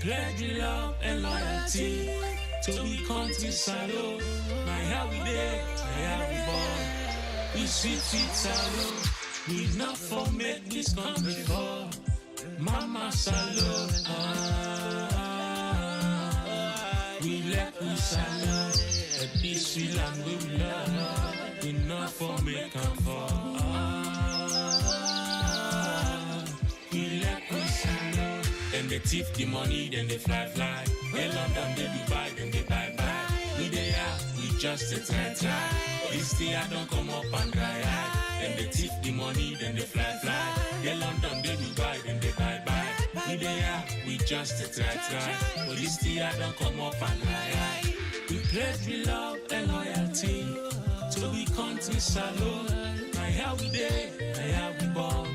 pledge love and loyalty to we country salo. My how we there, my how we born. We sweet salo. We not for make this country fall. Mama salo. We let we salo. At this we land we love. We not for make them fall. We let we salo. Then they thief the money, then they fly. They London, they Dubai, then they bye. We they are, we just a try. This day I don't come up and dry eye. Then they thief the money, then they fly. They London, they Dubai, then they bye. We they are, we just a try. But this day I don't come up and dry eye. We pledge we love and loyalty to we country salo. My how we there, my how we born.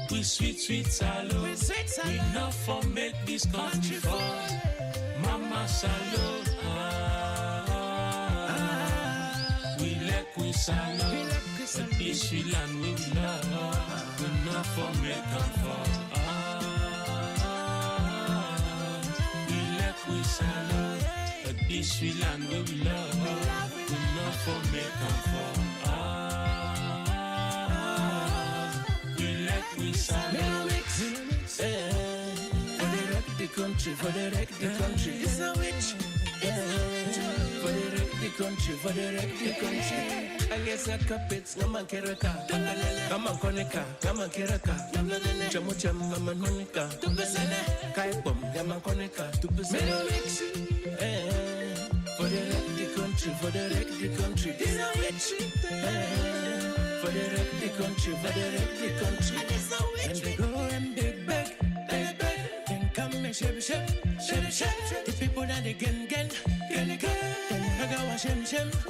We sweet salo. We not for make this country fall. Mama salo. We let we salo. But this we land we love. We not for make them fall. We let we salo. But this we land we love. We not for make them fall. We for the wreck the country. It's a witch. For the wreck the country, for the wreck the country. I guess I carpets, Gaman Keraka, Gaman Koneka, Gaman Keraka, Chamucham, Gaman Monica, Kai Bomb, Gaman Koneka, to for the wreck the country, for the wreck the country. It's a witch. For the wreck the country, for the wreck the country. And they go and they beg. Shep. The people that they gen. Then I go shem.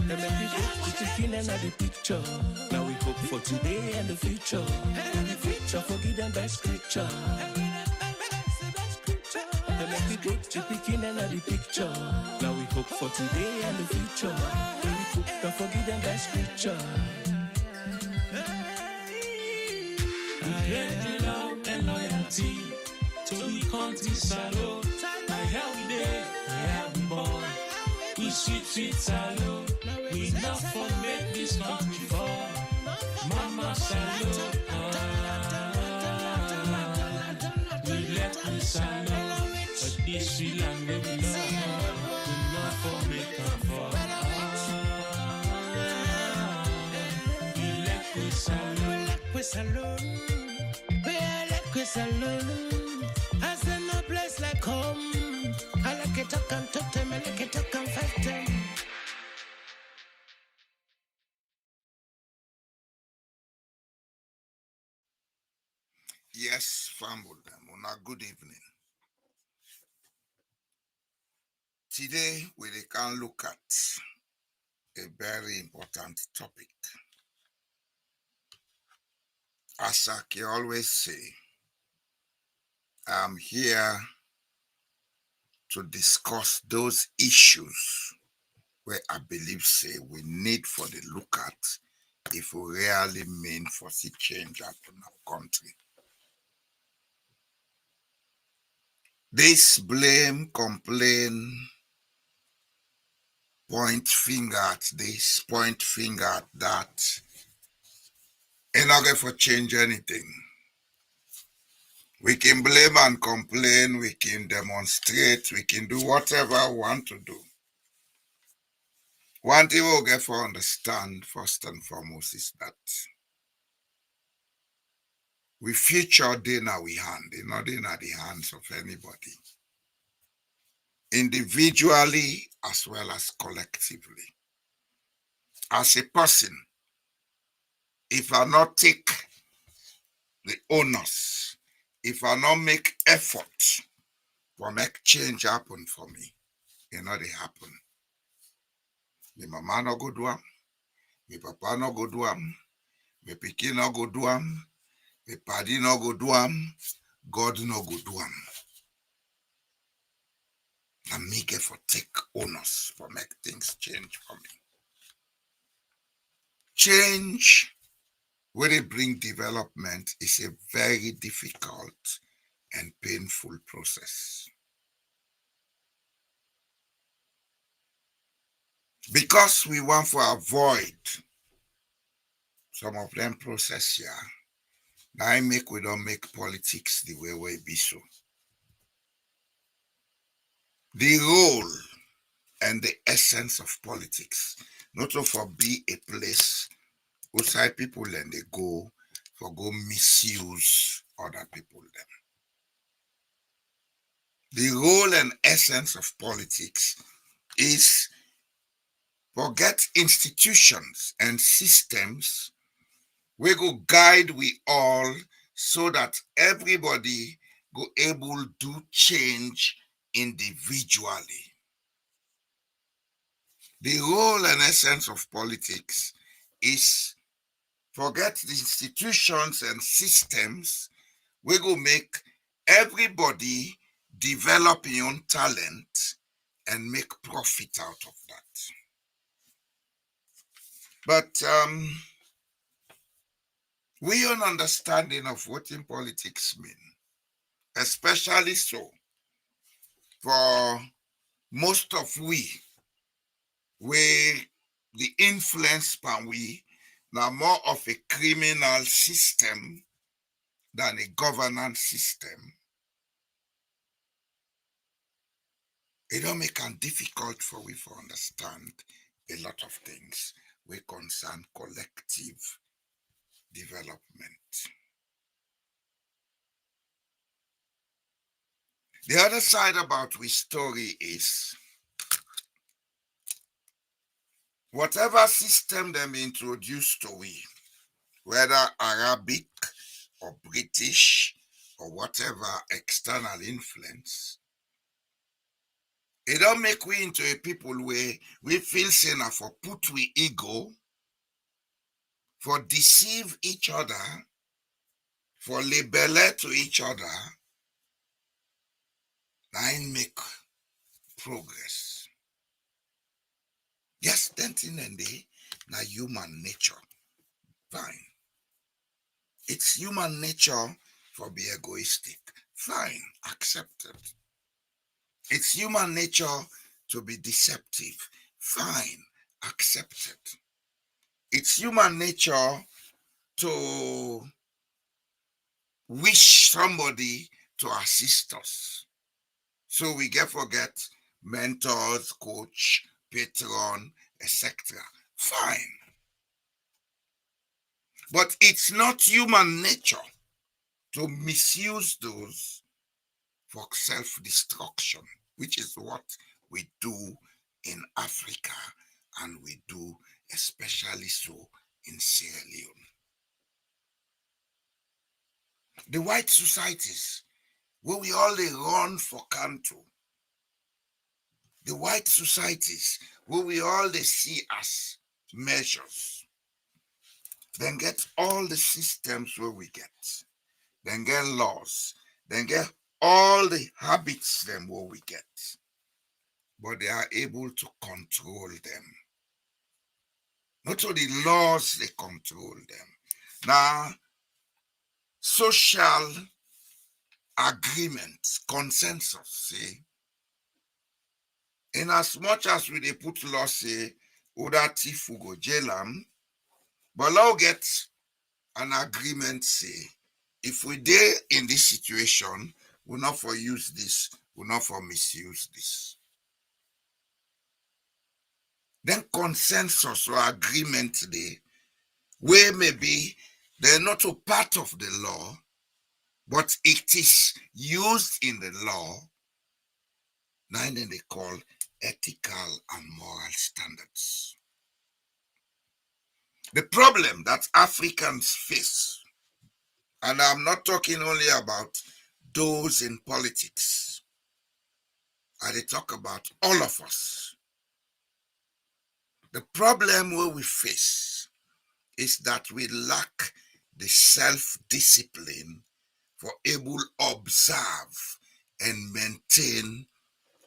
They make me put the chicken in the picture. Now we hope for today and the future. Forgive them by scripture. They make me put the chicken in the picture. Now we hope for today and the future. Forgive them by scripture. We pledge love and loyalty to we country salo. My how we there, my how we born. We sweet salo. We not for make this country fall. Mama salo. We let we salo. But this we land we love. We not for make them fall. We let we salo. We let we salo. As in no place like home, I like it, I can talk them, I like it, I can fight them. Yes, family, good evening. Today, we can look at a very important topic. As I always say, I'm here to discuss those issues where I believe we need for the look at if we really mean for see change happen in our country. This blame, complain, point finger at this, point finger at that, in order for change anything. We can blame and complain, we can demonstrate, we can do whatever we want to do. One thing we'll get for understand first and foremost is that we future dinner we hand, not in the hands of anybody. Individually as well as collectively. As a person, if I not take the onus, if I not make effort for make change happen for me, they happen. My mama no go do am, my papa no go do am, my pikin no go do am, my paddy no go do am, God no go do am. And make effort take onus for make things change for me. Change, when it bring development, is a very difficult and painful process. Because we want to avoid some of them process here, now I make we don't make politics the way we be so. The role and the essence of politics, not to for be a place outside people and they go for go misuse other people them. The role and essence of politics is forget institutions and systems we go guide we all so that everybody go able to change individually. The role and essence of politics is forget the institutions and systems we go make everybody develop your own talent and make profit out of that. But we own understanding of what in politics mean, especially so for most of we the influence pan we now more of a criminal system than a governance system. It don't make it difficult for we to understand a lot of things we concern collective development. The other side about we story is whatever system them introduced to we, whether Arabic or British or whatever external influence, it don't make we into a people where we feel say na for put we ego, for deceive each other, for label to each other, and make progress. Yes, then thing and day, na human nature. Fine. It's human nature for be egoistic. Fine, accepted. It's human nature to be deceptive. Fine, accepted. It's human nature to wish somebody to assist us. So we get forget mentors, coach, patron, etc. Fine. But it's not human nature to misuse those for self-destruction, which is what we do in Africa and we do especially so in Sierra Leone. The white societies where we all they run for country, the white societies where we all they see as measures, then get all the systems where we get, then get laws, then get all the habits them where we get, but they are able to control them. Not only laws, they control them. Now, social agreement, consensus, see, in as much as we they put law say, Oda thief will go jail am, but law get an agreement say, if we dey in this situation, we'll not for use this, we'll not for misuse this. Then consensus or agreement dey, where maybe they're not a part of the law, but it is used in the law. Now then they call ethical and moral standards. The problem that Africans face, and I'm not talking only about those in politics, I talk about all of us. The problem where we face is that we lack the self-discipline for able observe and maintain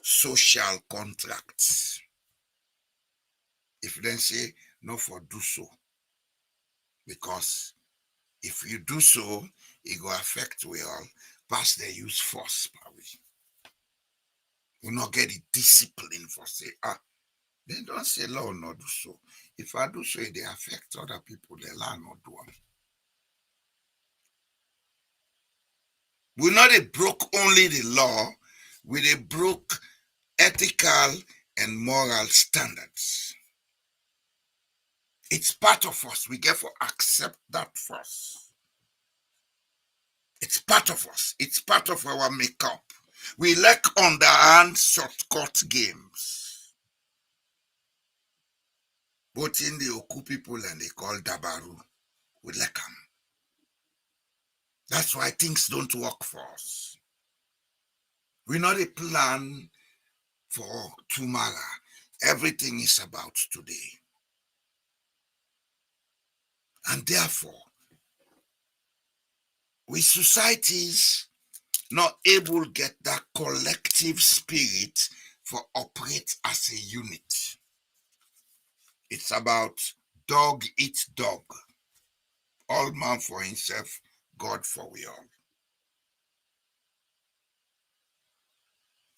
social contracts. If you then say no for do so, because if you do so, it will affect we all pass the use force. We not get the discipline for say, They don't say law not do so. If I do so, they affect other people, the law not do them. We not they broke only the law, we they broke ethical and moral standards. It's part of us. We get to accept that first. It's part of us. It's part of our makeup. We like underhand shortcut games. Both in the Oku people and they call Dabaru. We like them. That's why things don't work for us. We not a plan for tomorrow. Everything is about today. And therefore, we societies not able to get that collective spirit for operate as a unit. It's about dog eat dog. All man for himself, God for we all.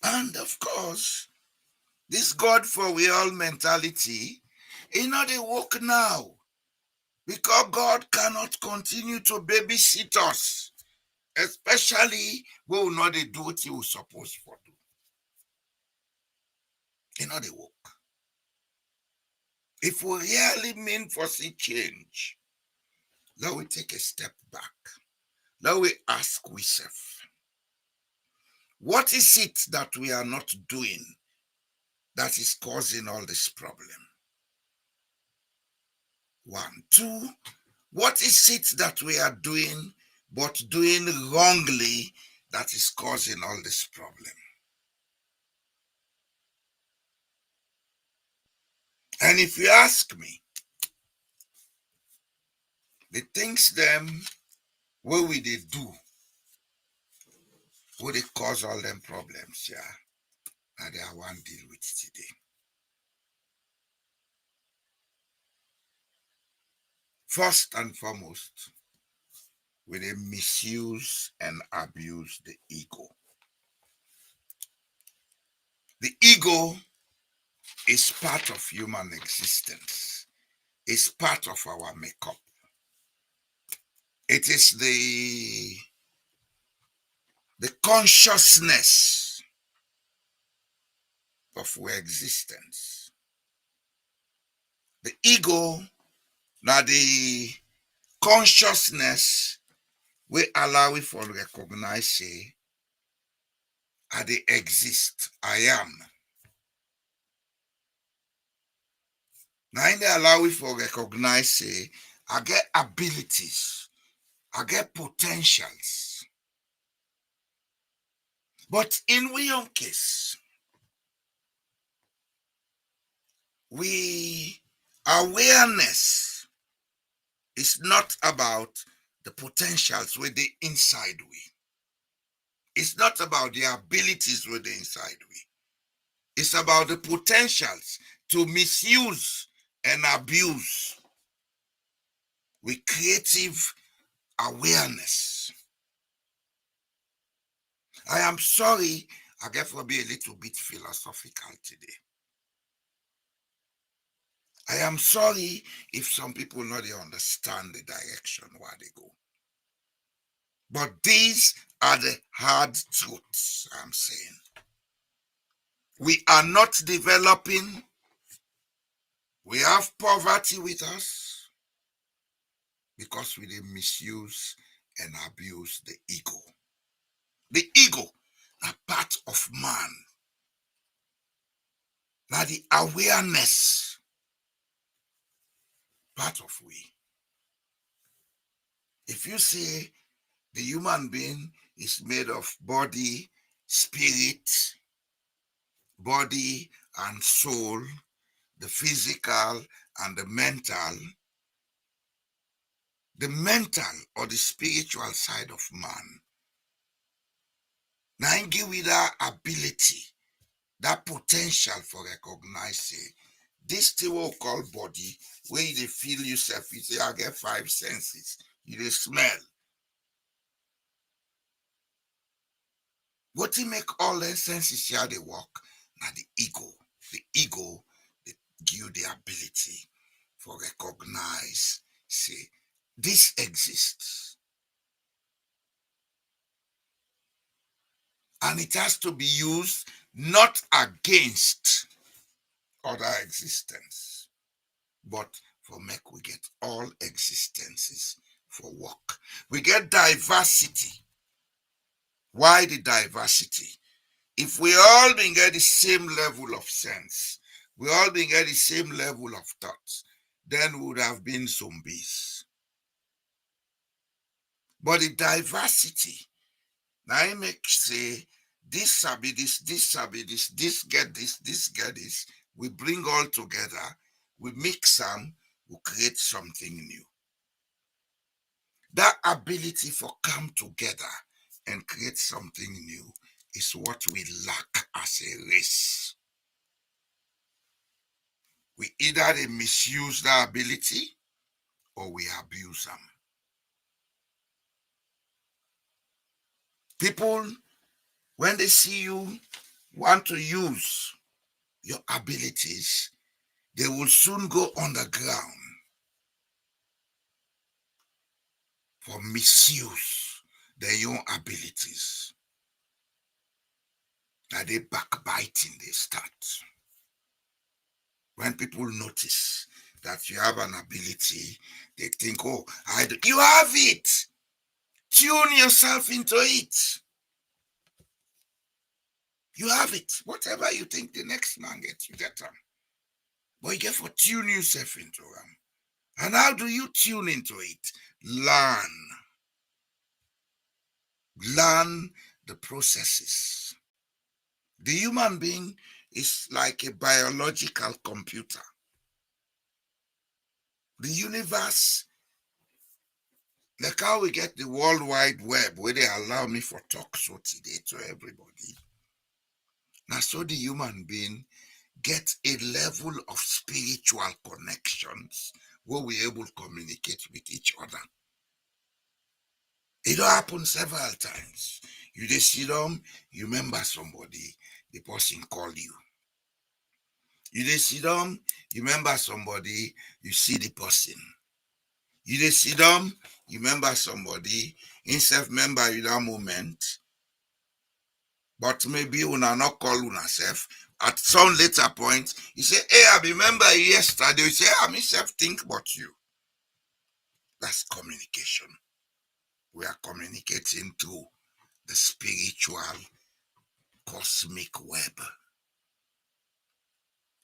And of course, this God for we all mentality is not a work now. Because God cannot continue to babysit us. Especially when we not do what he was supposed to do. It's not a work. If we really mean for see change, let we take a step back. Let we ask ourselves, what is it that we are not doing that is causing all this problem? 1, 2, what is it that we are doing but doing wrongly that is causing all this problem? And if you ask me, the things them what we they do, what they cause all them problems, yeah, and I want to deal with today. First and foremost, we they misuse and abuse the ego. The ego is part of human existence. It's part of our makeup. It is the consciousness of our existence. The ego, now the consciousness we allow it for recognize say I they exist. I am. Now they allow it for recognize say I get abilities, I get potentials. But in William case, we awareness is not about the potentials with the inside we. It's not about the abilities with the inside we. It's about the potentials to misuse and abuse with creative awareness. I am sorry, I get to be a little bit philosophical today. I am sorry if some people not understand the direction where they go. But these are the hard truths I'm saying. We are not developing. We have poverty with us because we misuse and abuse the ego. The ego, a part of man. Now the awareness, part of we. If you say the human being is made of body, spirit, body and soul, the physical and the mental or the spiritual side of man, now give you that ability, that potential for recognizing this thing we call body, where you feel yourself, you say, I get 5 senses, you smell. What you make all the senses here they work? Now the ego, give you the ability for recognize, say, this exists. And it has to be used not against other existence, but for make we get all existences for work. We get diversity. Why the diversity? If we all been get the same level of sense, we all been get the same level of thoughts, then we would have been zombies. But the diversity, now I make say, this sabi this, this sabi this get this, we bring all together, we mix them, we create something new. That ability for come together and create something new is what we lack as a race. We either they misuse that ability or we abuse them. People, when they see you want to use your abilities, they will soon go underground for misuse their own abilities. Now they backbiting, they start. When people notice that you have an ability, they think, oh, you have it. Tune yourself into it. You have it. Whatever you think the next man gets, you get them. But you get to tune yourself into them. And how do you tune into it? Learn. Learn the processes. The human being is like a biological computer. The universe, like how we get the World Wide Web, where they allow me for talk so today to everybody. Now, so the human being get a level of spiritual connections where we're able to communicate with each other. It don't happen several times. You just sit down, you remember somebody, the person call you. You just sit down, you remember somebody, you see the person. You just sit down, you remember somebody, instead remember you that moment, but maybe you not call una self. At some later point, you say, hey, I remember yesterday. You say, I myself think about you. That's communication. We are communicating to the spiritual cosmic web.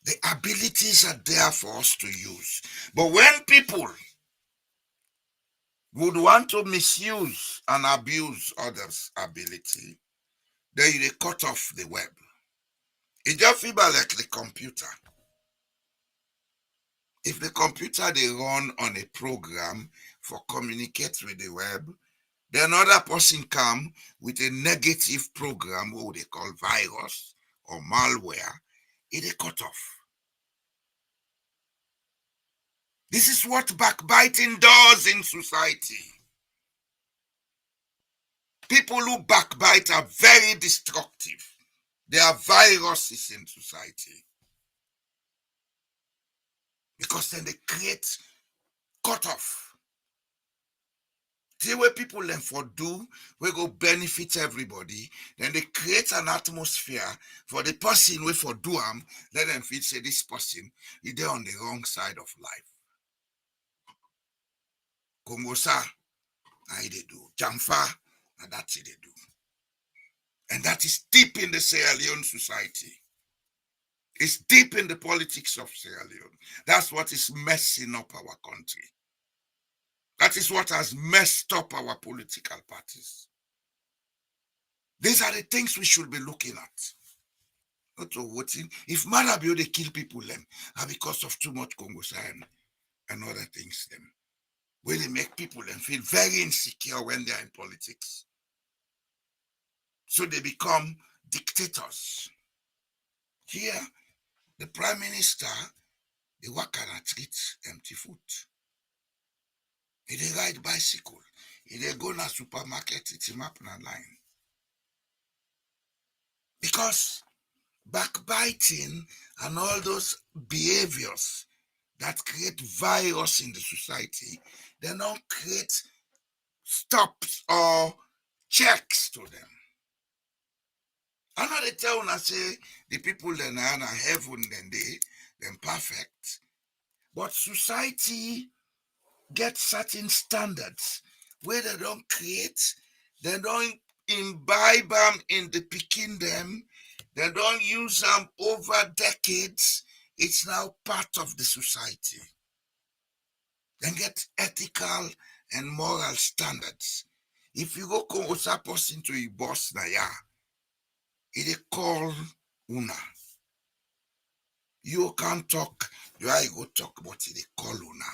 The abilities are there for us to use. But when people would want to misuse and abuse others' ability, then they cut off the web. It just feel like the computer. If the computer they run on a program for communicate with the web, then another person come with a negative program, what they call virus or malware, it is cut off. This is what backbiting does in society. People who backbite are very destructive. They are viruses in society. Because then they create cut off. See where people learn for do, we go benefit everybody. Then they create an atmosphere for the person we for do them. Let them feel say this person is there on the wrong side of life. Kongosa, I they do. Jamfa, and that's it they do. And that is deep in the Sierra Leone society. It's deep in the politics of Sierra Leone. That's what is messing up our country. That is what has messed up our political parties. These are the things we should be looking at. Not to voting. If Marabio they kill people them, are because of too much Congo sign and other things them. Where they make people them feel very insecure when they are in politics. So they become dictators. Here, the prime minister, they work on a treat empty foot. They ride bicycle. They go to supermarket, it's him up in a line. Because backbiting, and all those behaviors that create virus in the society, they don't create stops or checks to them. I know they tell una say the people then are heaven then they then perfect. But society gets certain standards where they don't create, they don't imbibe them in the picking them, they don't use them over decades. It's now part of the society. Then get ethical and moral standards. If you go come osa person to a boss na ya, it call una. You can't talk, you are go talk, but it call una.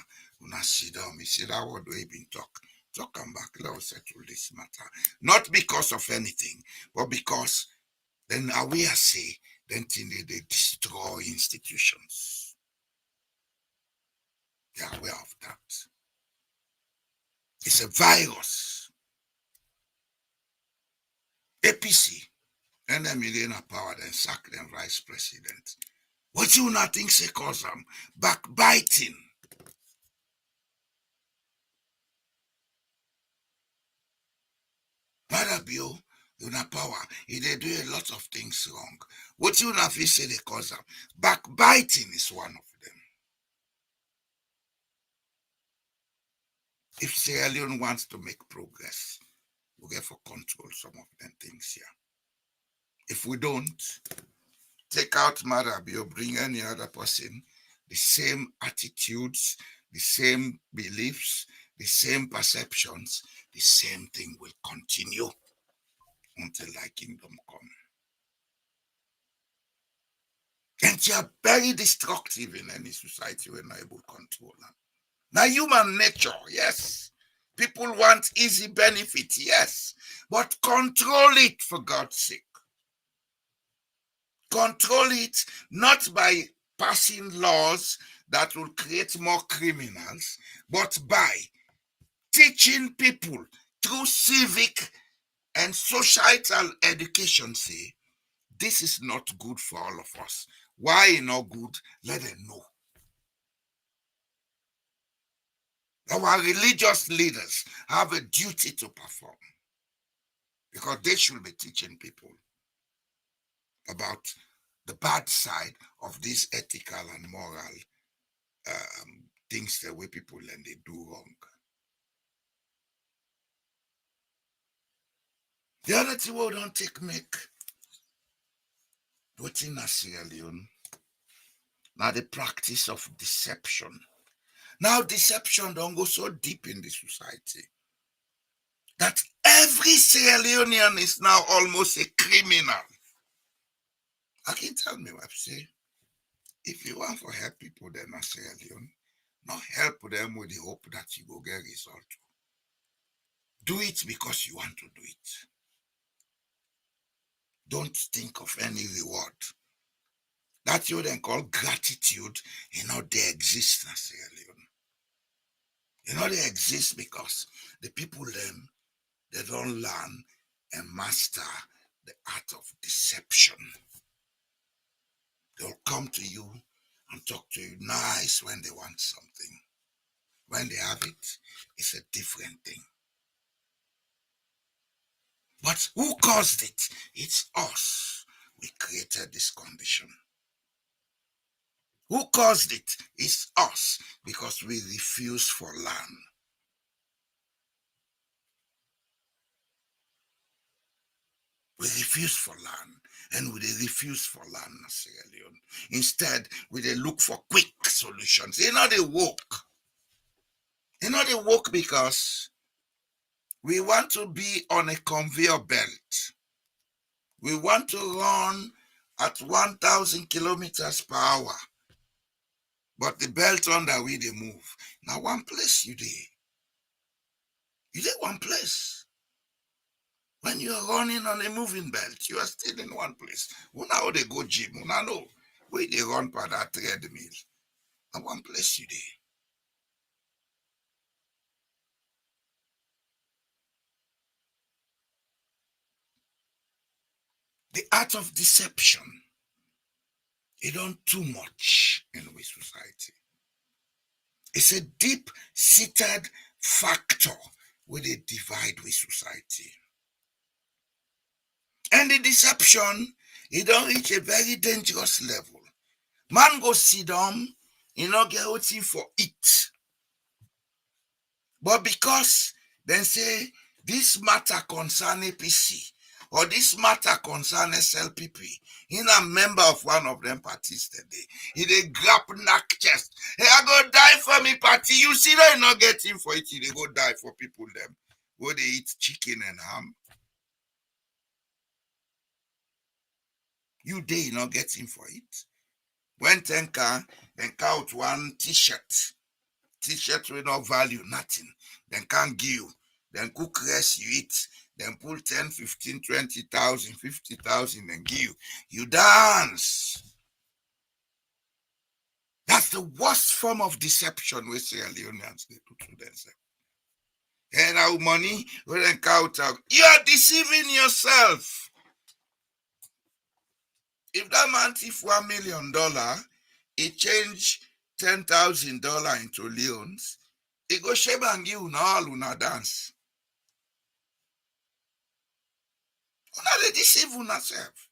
Una sit down, me say that word we been talk. Talk and back, let us settle this matter. Not because of anything, but because then we say, then they destroy institutions. They are aware of that. It's a virus. APC, enemy in power, then sack them vice president. What you not think say cause them? Backbiting. Mother Bill, you not power. They do a lot of things wrong. What you not feel say they cause them? Backbiting is one of them. If Sierra Leone wants to make progress, we'll get for control some of them things here. If we don't, take out Marabio, bring any other person, the same attitudes, the same beliefs, the same perceptions, the same thing will continue until thy kingdom come. And they are very destructive in any society we're not able to control them. Now, human nature, yes. People want easy benefit, yes. But control it for God's sake. Control it not by passing laws that will create more criminals, but by teaching people through civic and societal education, say, this is not good for all of us. Why not good? Let them know. Our religious leaders have a duty to perform because they should be teaching people about the bad side of these ethical and moral things the way people and they do wrong. The other thing we don't take make within Sierra Leone now the practice of deception. Now deception don't go so deep in the society that every Sierra Leonean is now almost a criminal. I can tell me what I say. If you want to help people then in Sierra Leone, not help them with the hope that you will get result. Do it because you want to do it. Don't think of any reward. That you then call gratitude, they exist in Sierra Leone. They exist because the people them, they don't learn and master the art of deception. They'll come to you and talk to you nice when they want something. When they have it, it's a different thing. But who caused it? It's us. We created this condition. Who caused it? It's us because we refuse for land. We refuse for land, and we refuse for land, Sierra Leone. Instead, we look for quick solutions. They work. They work because we want to be on a conveyor belt. We want to run at 1,000 kilometers per hour. But the belt under we they move. Now one place you dey. You dey one place. When you are running on a moving belt, you are still in one place. Una how they go gym, una know where they run by that treadmill. Now one place you dey. The art of deception It done too much in we society. It's a deep-seated factor with a divide with society. And the deception, it don't reach a very dangerous level. Man go sit down, get waiting for it. But because they say this matter concern APC or this matter concern SLPP, he a member of one of them parties today. He dey grab knack chest. Hey, I go die for me party. You see that not getting for it, they go die for people them. Go they eat chicken and ham. You dey not getting for it. When Tenka out one t-shirt with no value, nothing. Then can't give you. Then cook rest you eat. Then pull 10, 15, 20,000, 50,000 and give you. You dance. That's the worst form of deception we Sierra Leoneans they do to themselves. And our money will encounter. You are deceiving yourself. If that man thief $1 million, he change $10,000 into leons, he go shame and give all una dance. Una dey deceive una self.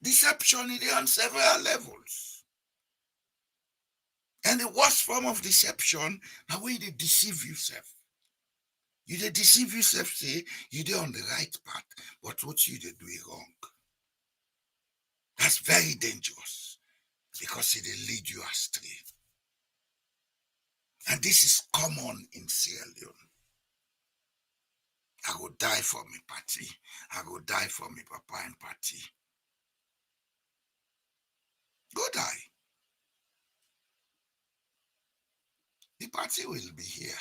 Deception is on several levels. And the worst form of deception, na when you deceive yourself. You dey deceive yourself, say you dey on the right path, but what you dey do is wrong. That's very dangerous because it dey lead you astray. And this is common in Sierra Leone. I go die for me party. I go die for me papa and party. Go die. The party will be here.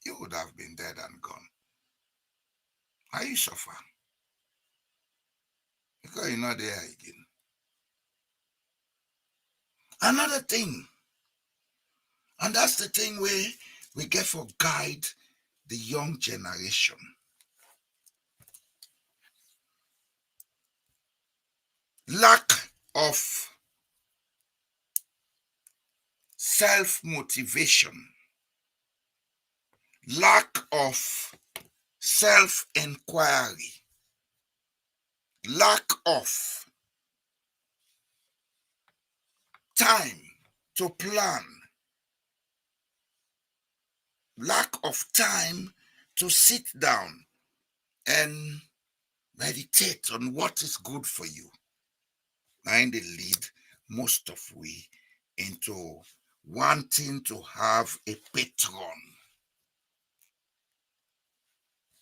You would have been dead and gone. Why you suffer? Because you're not there again. Another thing, and that's the thing where we get for guide the young generation. Lack of self-motivation, lack of self-inquiry, lack of time to plan, lack of time to sit down and meditate on what is good for you. And they lead most of we into wanting to have a patron.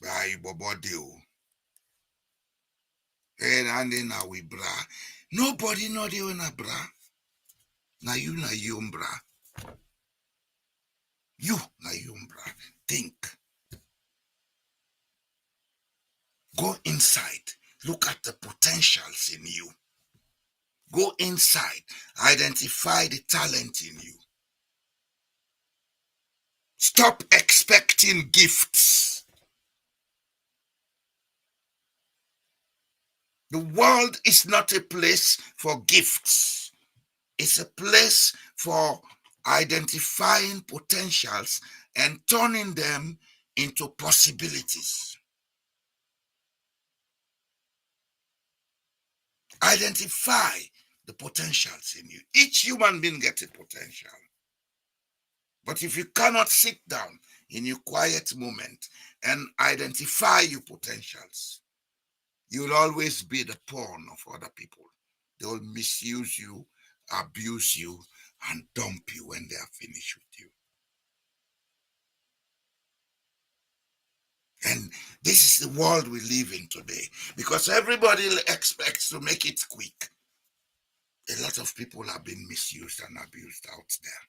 By Bobodeo. And then now we bra. Nobody know they when a bra. Na you bra. You bra. Think. Go inside. Look at the potentials in you. Go inside. Identify the talent in you. Stop expecting gifts. The world is not a place for gifts. It's a place for identifying potentials and turning them into possibilities. Identify the potentials in you. Each human being gets a potential. But if you cannot sit down in your quiet moment and identify your potentials, you'll always be the pawn of other people. They'll misuse you, abuse you, and dump you when they are finished with you. And this is the world we live in today, because everybody expects to make it quick. A lot of people have been misused and abused out there.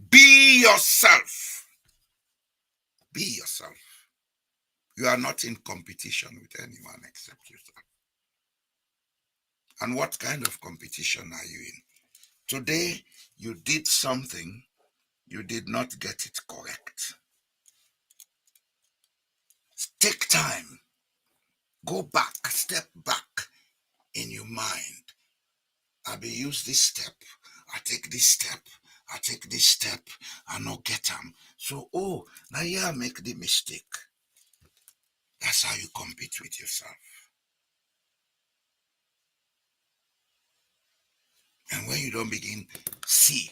Be yourself. Be yourself. You are not in competition with anyone except yourself. And what kind of competition are you in? Today, you did something, you did not get it correct. Take time. Go back, step back in your mind I be use this step, I take this step, I take this step, I not get them. So, oh, now yeah, I make the mistake. That's how you compete with yourself. And when you don't begin see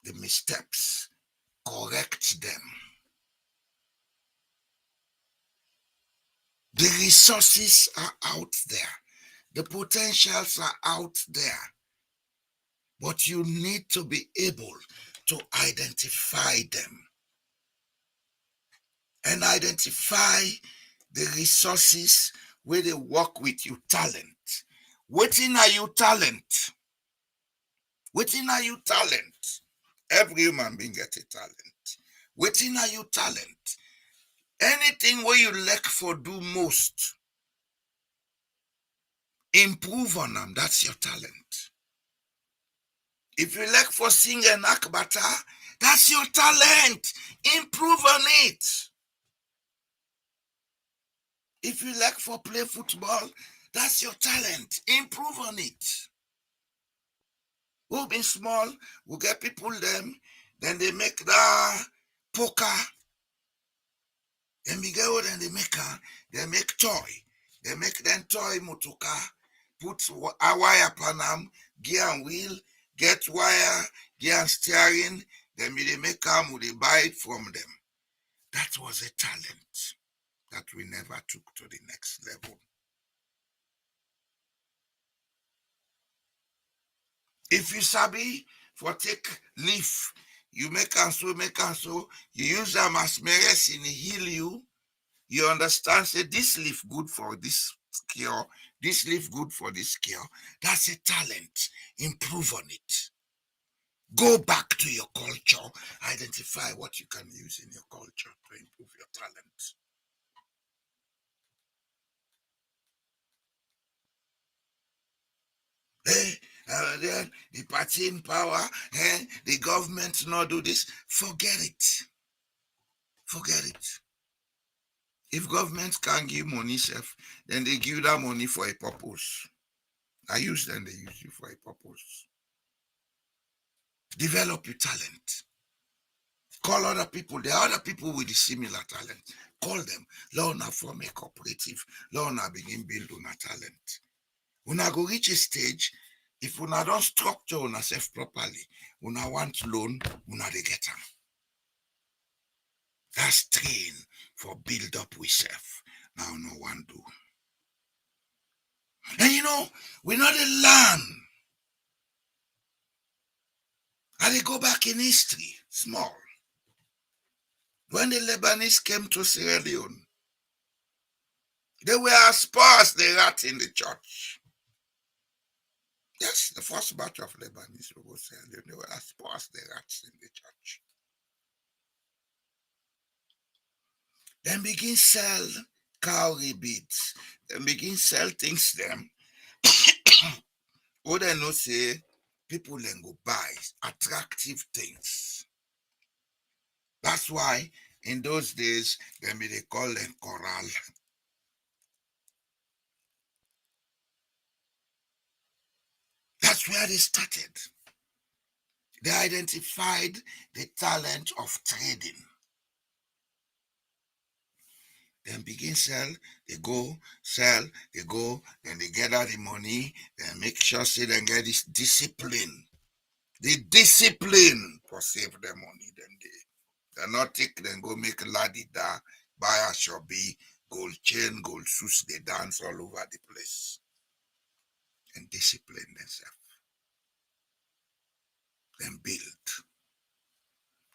the missteps, correct them. The resources are out there. The potentials are out there. But you need to be able to identify them. And identify the resources where they work with you talent. Waiting are you talent? Waiting are you talent? Every human being get a talent. Waiting are you talent? Anything where you lack for do most, improve on them. That's your talent. If you like for sing and act better, that's your talent. Improve on it. If you like for play football, that's your talent. Improve on it. Who been small, we get people them, then they make the poker. Then we go and they make toy. They make them toy motoka, put a wire upon them, gear and wheel, get wire, gear and steering, then they make them, they buy it from them. That was a talent that we never took to the next level. If you sabi for take leaf, you make and so, you use them as medicine, heal you. You understand, say this leaf good for this cure, this leaf good for this cure. That's a talent. Improve on it. Go back to your culture. Identify what you can use in your culture to improve your talent. Then the party in power, the government not do this. Forget it. Forget it. If government can't give money, self, then they give that money for a purpose. I use them, they use you for a purpose. Develop your talent. Call other people. There are other people with the similar talent. Call them. Let una form a cooperative. Let una begin build una talent. Una go reach a stage, if una don't structure una self properly, una want loan, una dey get am. That's train for build up with self. Now no one do. And you know, we not dey learn. I dey go back in history, small. When the Lebanese came to Sierra Leone, they were as poor as the rat in the church. Yes, the first batch of Lebanese who go Sierra Leone, they were as poor as the rats in the church. Then begin sell cowrie beads. Then begin sell things them. What they know say, people then go buy attractive things. That's why in those days, then they call them coral. That's where they started. They identified the talent of trading. Then begin sell, they go, sell, they go, then they gather the money, then make sure say they get this discipline. The discipline for save their money, then they not take, then go make ladida, buy a shobby, gold chain, gold shoes, they dance all over the place. And discipline themselves. Then build.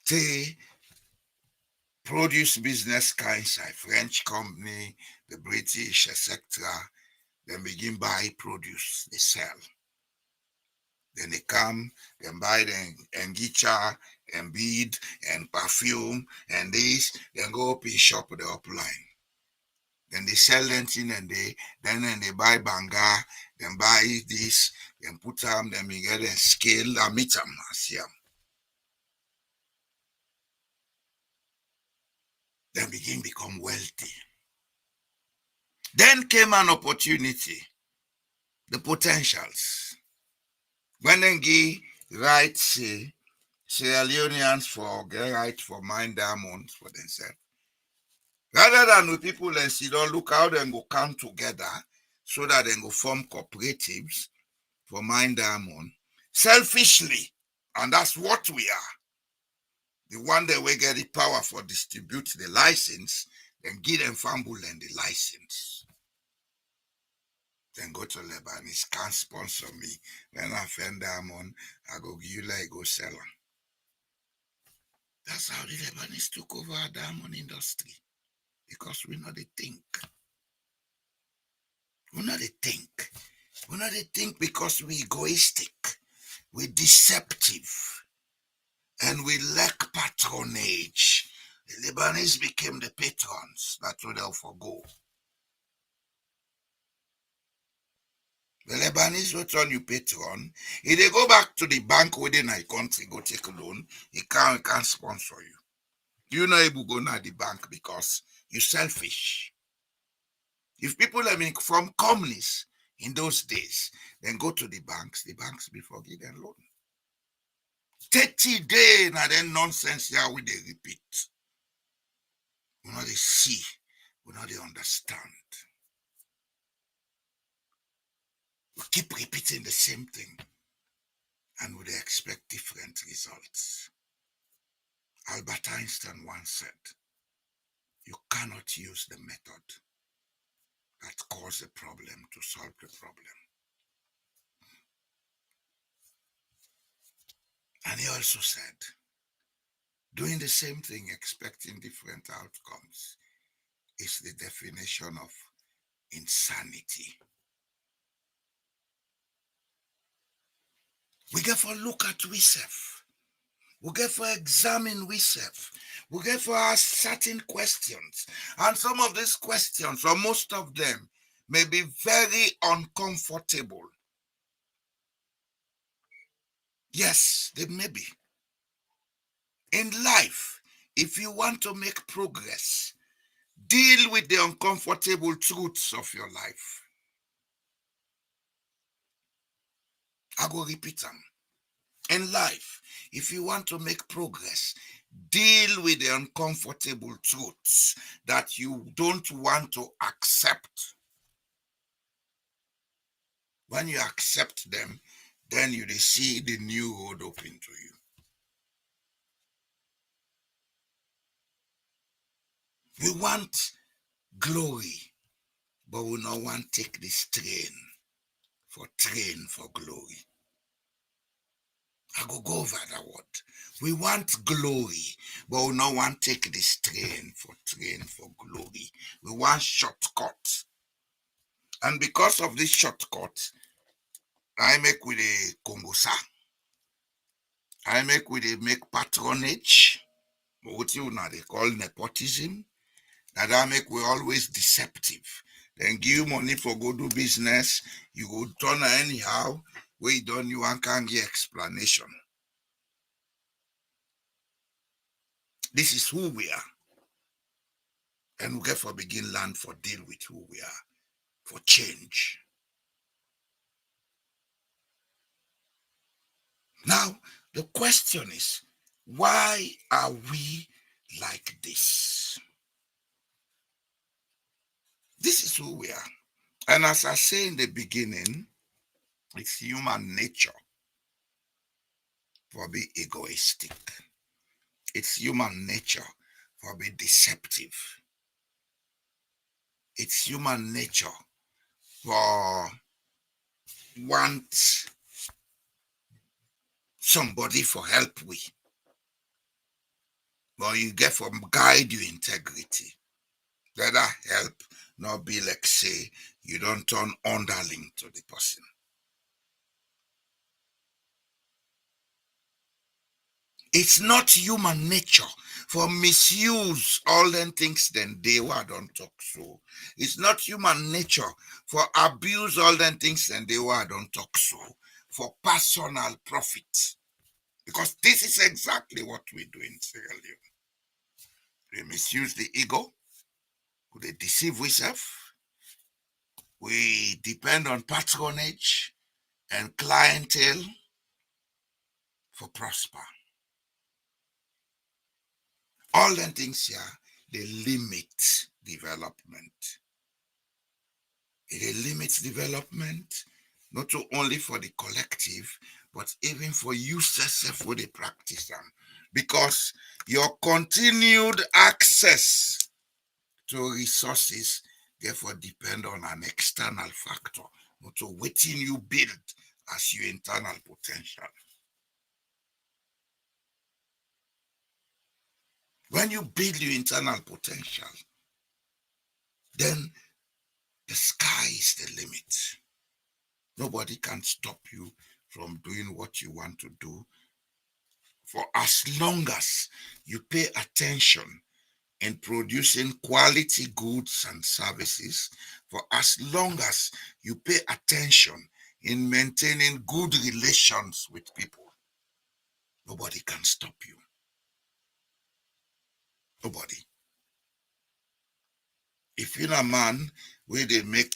They produce business kinds like French company, the British, etc. Then begin buy produce, they sell. Then they come, then buy the engicha and bead and perfume and this, then go up in shop the upline. Then they sell anything and they buy banga, then buy this, then put them, then we get a scale and meet them, see them. Then begin become wealthy. Then came an opportunity, the potentials. When they give right, say, Sierra Leoneans for get right for mine diamonds for themselves. Rather than with people and see, don't look how they go come together so that they go form cooperatives for mine diamond selfishly. And that's what we are. The one that we get the power for distribute the license, then give them fumble and the license. Then go to Lebanese, can't sponsor me. When I find diamond, I go give you like go sell them. That's how the Lebanese took over our diamond industry. Because we know they think. We know they think. We know they think because we egoistic. We deceptive. And we lack patronage. The Lebanese became the patrons. That's what they'll forgo. The Lebanese will turn you patron. If they go back to the bank within a country, go take a loan, he can't sponsor you. You're not able to go to the bank because you're selfish. If people from communists in those days, then go to the banks will forgive them loan. 30 days, now then nonsense here we they repeat. We know they see, we know they understand. We keep repeating the same thing and we expect different results. Albert Einstein once said, you cannot use the method that caused the problem to solve the problem. And he also said, doing the same thing, expecting different outcomes, is the definition of insanity. We get for look at ourselves. We get for examine ourselves. We get for ask certain questions. And some of these questions, or most of them, may be very uncomfortable. Yes, they may be. In life, if you want to make progress, deal with the uncomfortable truths of your life. I go repeat them. In life, if you want to make progress, deal with the uncomfortable truths that you don't want to accept. When you accept them, then you see the new road open to you. We want glory, but we don't want to take this train for glory. I go over that word. We want glory, but we don't want to take this train for glory. We want shortcut. And because of this shortcut, I make with a Kongosa. I make with a make patronage. What you now they call nepotism. That I make we always deceptive. Then give you money for go do business. You go turn anyhow. Where you done you can't get explanation. This is who we are. And we get for begin learn for deal with who we are. For change. Now, the question is, why are we like this? This is who we are. And as I say in the beginning, it's human nature for be egoistic. It's human nature for be deceptive. It's human nature for want somebody for help with. But you get from guide your integrity. Let that help not be like say you don't turn underling to the person. It's not human nature for misuse all them things then they were don't talk so. It's not human nature for abuse all them things then they were don't talk so. For personal profit. Because this is exactly what we do in Sierra Leone. We misuse the ego. We deceive ourselves. We depend on patronage and clientele for prosper. All them things here, they limit development. It limits development, not only for the collective, but even for you yourself where they practice them. Because your continued access to resources therefore depend on an external factor, not to waiting you build as your internal potential. When you build your internal potential, then the sky is the limit. Nobody can stop you from doing what you want to do for as long as you pay attention in producing quality goods and services, for as long as you pay attention in maintaining good relations with people. Nobody can stop you. Nobody. If you're a man where they make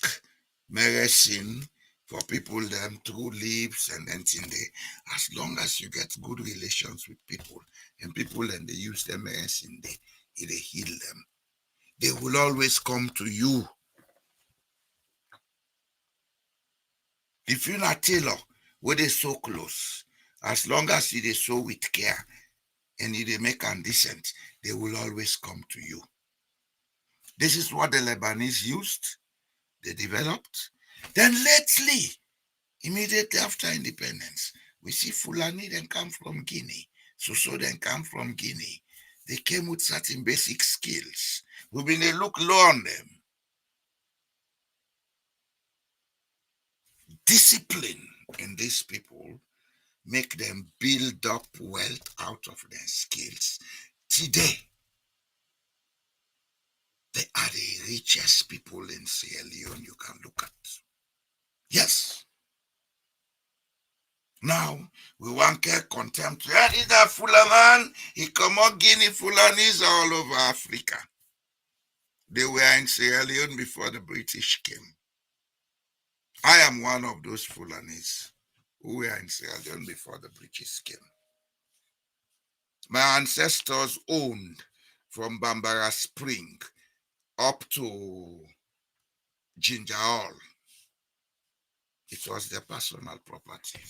medicine for people them through leaves and anything there, as long as you get good relations with people and people and they use their medicine, they heal them. They will always come to you. If you're not tailor, where they so close, as long as you they sew with care and you they make them decent, they will always come to you. This is what the Lebanese used, they developed. Then lately, immediately after independence, we see Fulani then come from Guinea. So then come from Guinea. They came with certain basic skills. We've been a look low on them. Discipline in these people make them build up wealth out of their skills. Today, they are the richest people in Sierra Leone you can look at. Yes. Now, we want to contempt. That is a Fulaman. He come out Guinea Fulanis all over Africa. They were in Sierra Leone before the British came. I am one of those Fulanis who were in Sierra Leone before the British came. My ancestors owned from Bambara Spring up to Ginger Hall. It was their personal property.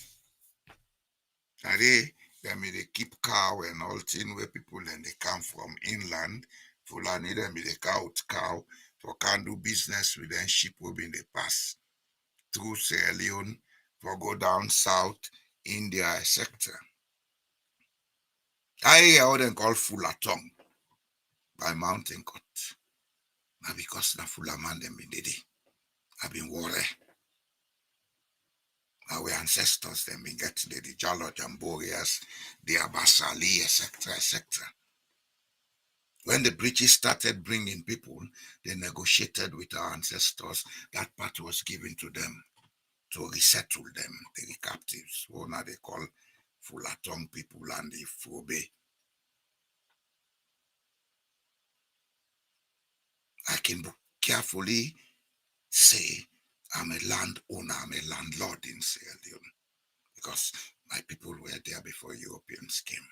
And they keep cow and all thing where people and they come from inland. Fulani them they cow for can do business with them ship will be in the pass through Sierra Leone for go down south India sector. I hear what they call Fulatong by mountain cut. Now because the Fulaman them in the day. I've been worried. Our ancestors them been get the Jalo Jamborias, the Abasali, etc., etc. When the British started bringing people, they negotiated with our ancestors. That part was given to them to resettle them, the captives, who now they call Fulatong people and the Fobe. I can carefully say I'm a landowner, I'm a landlord in Sierra Leone because my people were there before Europeans came.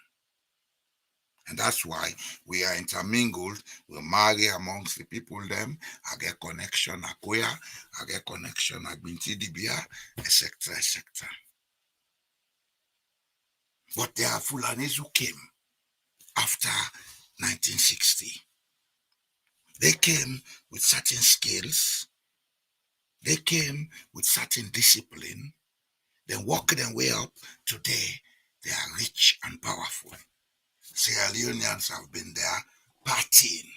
And that's why we are intermingled. We marry amongst the people them. I get connection Akoya, I get connection Agbinti Dibia, etc., etc. But there are Fulanis who came after 1960. They came with certain skills. They came with certain discipline. They worked their way up. Today, they are rich and powerful. Sierra Leoneans have been there partying.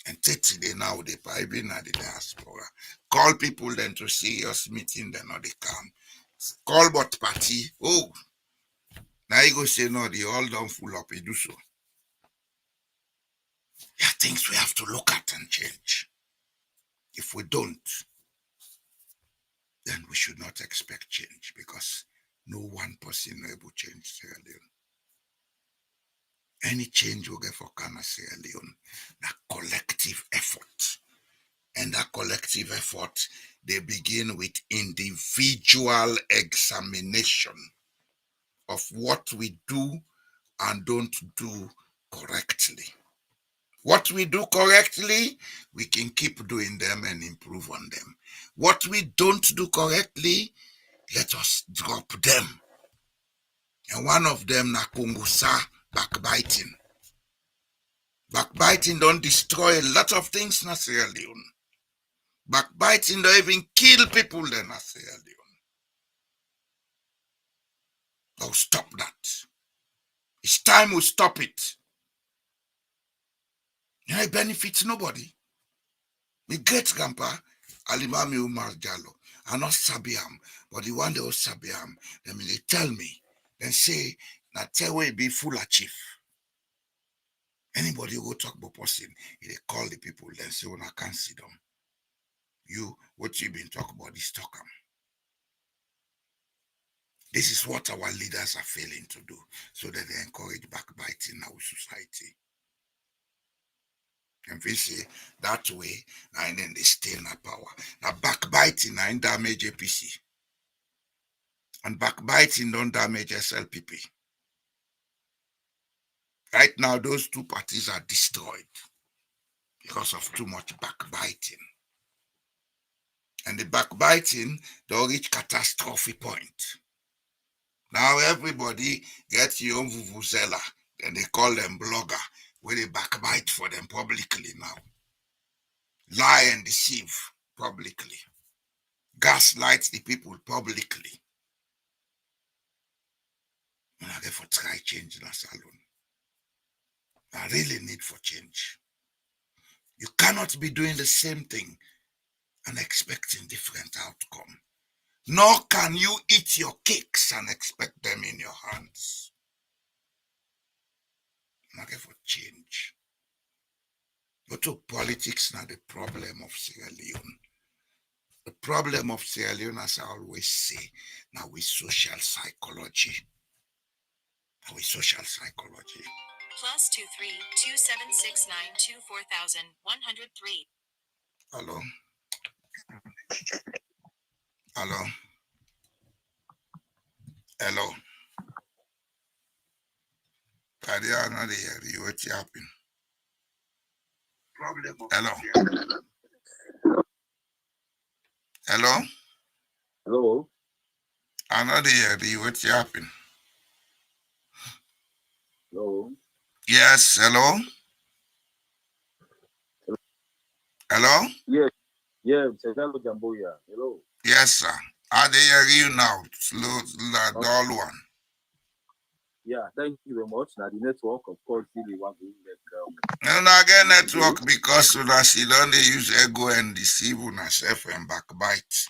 And 30 day now they probably at the diaspora. Call people then to serious meeting, then or they come. Call but party. Oh, now you go say no, they all don't full up, you do so. There are things we have to look at and change. If we don't, then we should not expect change because no one person will able to change Sierra Leone. Any change will get for Ghana, Sierra Leone, that collective effort. And that collective effort, they begin with individual examination of what we do and don't do correctly. What we do correctly, we can keep doing them and improve on them. What we don't do correctly, let us drop them. And one of them, na kungusa, backbiting. Backbiting don't destroy a lot of things in Sierra Leone. Backbiting don't even kill people in Sierra Leone. Oh, stop that. It's time we stop it. It benefits nobody. My great grandpa, Alimami Umar Jallo, I not Sabiam, but the one they was Sabiam, then they tell me, then say, na tell we be full of chief. Anybody who go talk about person, they call the people, then say, when I can't see them. You, what you been talking about, this talk. This is what our leaders are failing to do, so that they encourage backbiting in our society. And we see that way, and then they stay in power. Now backbiting and damage APC. And backbiting don't damage SLPP. Right now, those two parties are destroyed because of too much backbiting. And the backbiting, they'll reach catastrophe point. Now everybody gets your own vuvuzela, and they call them blogger, where they backbite for them publicly now. Lie and deceive publicly. Gaslight the people publicly. And I therefore try change in a salon. I really need for change. You cannot be doing the same thing and expecting different outcome. Nor can you eat your cakes and expect them in your hands. And I therefore change. But to politics now the problem of Sierra Leone. The problem of Sierra Leone, as I always say, now with social psychology. Now with social psychology. +23 276924,103. Hello. Hello. Hello. Kadi another year, you what happened? Hello. Hello. Hello. Another year, you what happened? Hello. Yes. Hello. Hello. Yes. Yeah. Hello, Jamboya. Hello. Yes, sir. How they hear you now? Slow, dull one. Yeah. Thank you very much. Now the network, of course, really want to No, not get network because so that she don't use ego and deceive on herself and backbite.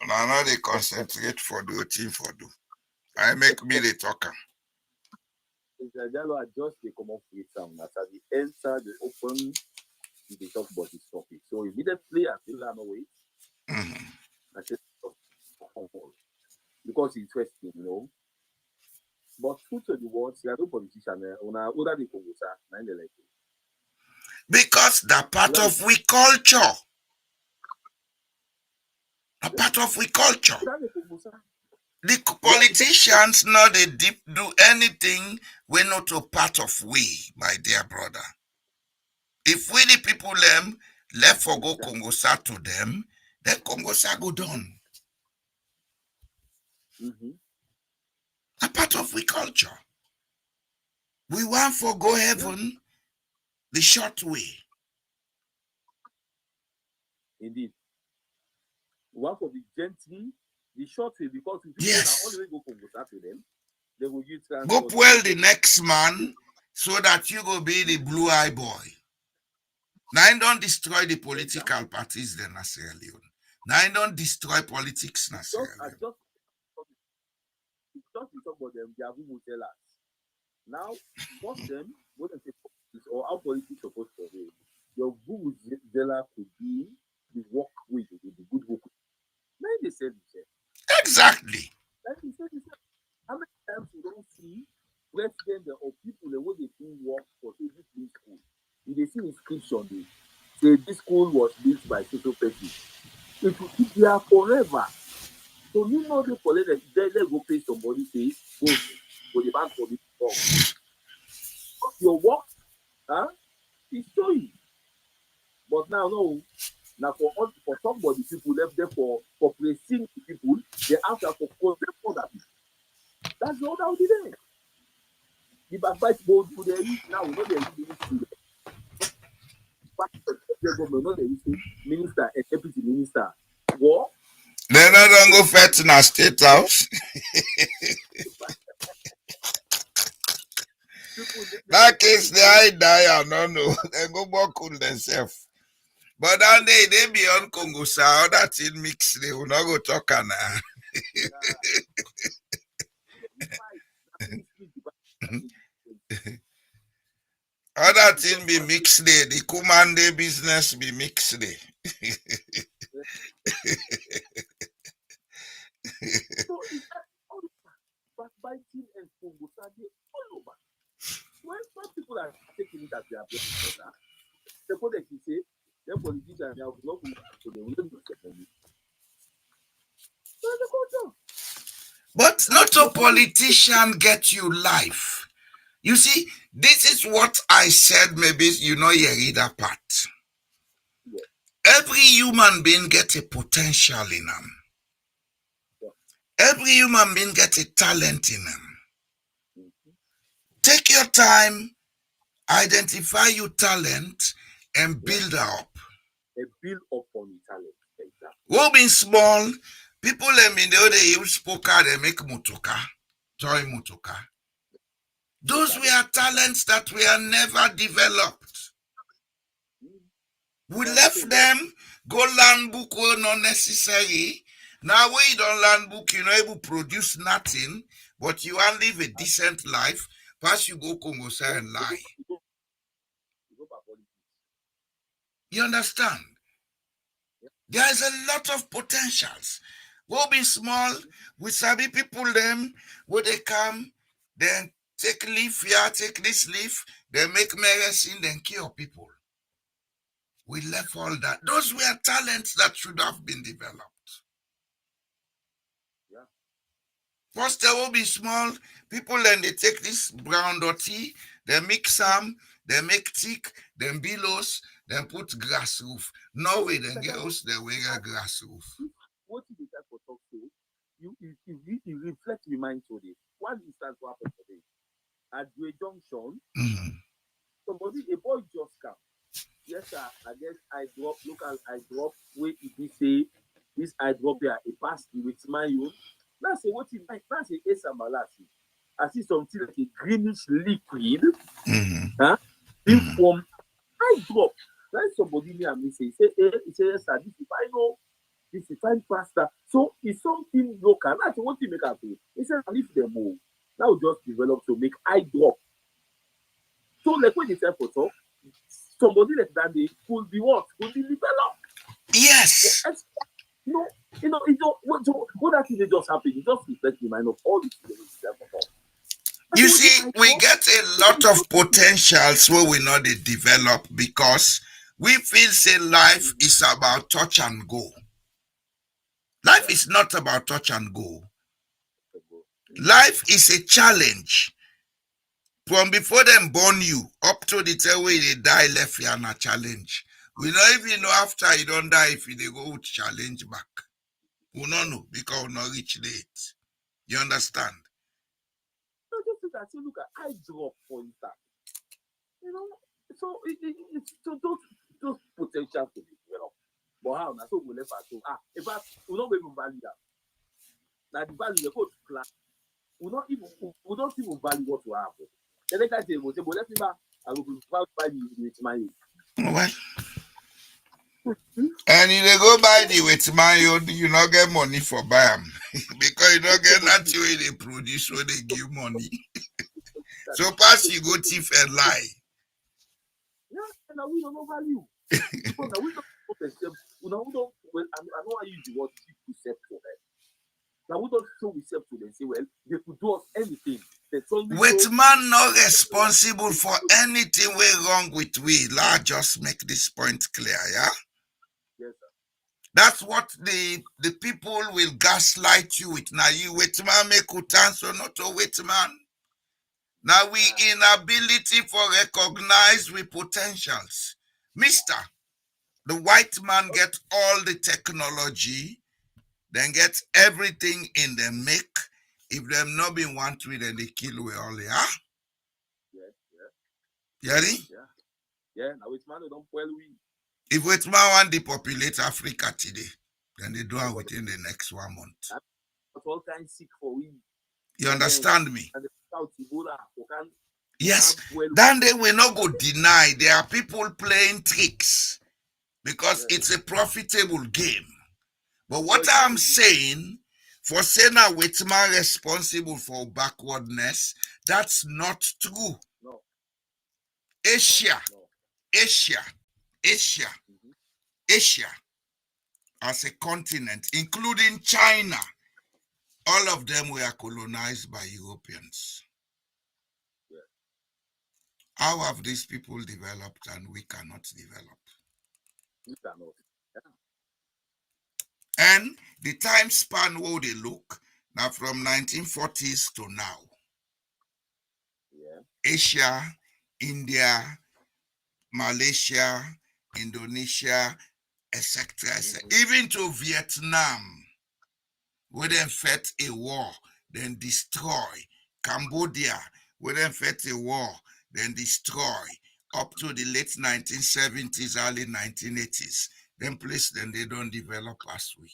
And I know they concentrate for the team for do. I make me the talker. I just they come up with some as the enter the open they talk about this topic. So immediately I feel I'm away. I said because it's interesting, you know. But true to the words, there are no politicians on our other the Congo, because that part of we culture. A part of we culture. The politicians know they deep do anything we not a part of we, my dear brother. If we the people them left for go Congosa to them, then Congosa go done. A part of we culture. We want for go heaven the short way. Indeed. One for the gently, the short way, because if people Yes. only go Congosa to them, they will use go well the next man so that you go be the blue eye boy. Now I don't destroy the political parties then in Sierra Leone. Now I don't destroy politics in Sierra Leone. Just to talk about them, they are who tell us. Now, most them, what they say politics or how politics supposed to be. Your good zeller could be the work with the good work. Now they said exactly. How many times you don't see president or people the way they do work for this school? If they see inscription, they say this school was built by social person. It will be there forever. So So you know the police they go pay somebody say go the bank for the work. Your work, is showing. But now no. Now for somebody people left there for praising people, they have to for condemn other people. That's all that we did. The backbite board to the now we know they ministry. The government know they minister and deputy minister. War. They no don't go fetch in a state house. That case they die, no. They go back cool themselves. But that day they be on Congo South, that in mix, they will not go talk now. Other thing be mixed day, the Kumande business be mixed day. So it's all backbiting and Congo all over. When people are taking it as their brother, the point you say, the politicians they have not to the window. But not a politician get you life. You see, this is what I said, maybe you know you read that part. Yeah. Every human being get a potential in them. Yeah. Every human being get a talent in them. Mm-hmm. Take your time, identify your talent, and build up. And build up on your talent. Exactly. We'll be small. People let me know they use poker, they make mutoka, toy mutoka. Those were talents that were never developed. We left them, go learn book were not necessary. Now when you don't learn book, you're not able to produce nothing, but you want to live a decent life. First you go Congo and lie. You understand? There is a lot of potentials. We'll be small, we sabi people them, where they come, then take leaf here, take this leaf, they make medicine, then cure people. We left all that. Those were talents that should have been developed. Yeah. First, they will be small. People then they take this brown dirty, they mix some, they make thick, then billows, then put grass roof. No way, then girls they wear a grass roof. What is the type of talk to? You reflect your mind today. One instance what happened today. At the junction, somebody, a boy just came. Yes, sir. I guess I drop, local I drop, where it be say, this I drop here, a pass with my own. That's a what it like, that's a Esamalasi. I see something like a greenish liquid, from I drop. Then somebody near me say, yes, sir, this is I know, this is fine pasta. So it's something local. That's what you make up to. He said, leave them all. Now just develop to make eye drop. So like when you say for talk, somebody like that they could be what? Could be developed. Yes. You know, it don't what that thing just happened. It just reflects the mind of all these things. You see, we get a lot of potentials where we know they develop because we feel say life is about touch and go. Life is not about touch and go. Life is a challenge. From before them born you up to the time where they die left you on a challenge. We don't even know after you don't die if they go with challenge back. We don't know because we not reach date. You understand? No, just look at I drop for instance. You know, so it's so those potential to be developed. But how now? So we left at home. In fact, we don't even value that. Now the value they go to class. We don't even value what we have. The next time we say, but let me back. I will value with my age. Well. And if they go buy the with my own, you not get money for buy them. Because you don't get that way they produce when they give money. So pass you go thief and lie. Yeah, and we don't know value. Because now we don't well, I know I use the word cheap to set for them. Now we don't show we self to them say, well, they could do us anything. With man not responsible for anything we wrong with we. Let's just make this point clear, yeah? Yes, sir. That's what the people will gaslight you with. Now you wait man make utan so not to wait man. Now we inability for recognize we potentials. Mister, the white man get all the technology, then get everything in the make. If them not been want to, then they kill we all. Yeah? Yeah. Yeah? Yeah, now it's man who don't well we. If white man want to depopulate Africa today, then they do it within the next 1 month. That's all kind sick for we. You understand me? And the South Ebola, Yes, then they will not go deny there are people playing tricks because it's a profitable game. But what I'm saying, for saying that Whitman responsible for backwardness, that's not true. No. Asia, Asia as a continent, including China, all of them were colonized by Europeans. How have these people developed and we cannot develop? We cannot. And the time span where they look, now from 1940s to now. Asia, India, Malaysia, Indonesia, etc. Even to Vietnam, where they fought a war, then destroy. Cambodia, where they fought a war, then destroy. Up to the late 1970s, early 1980s. Then place, then they don't develop as we.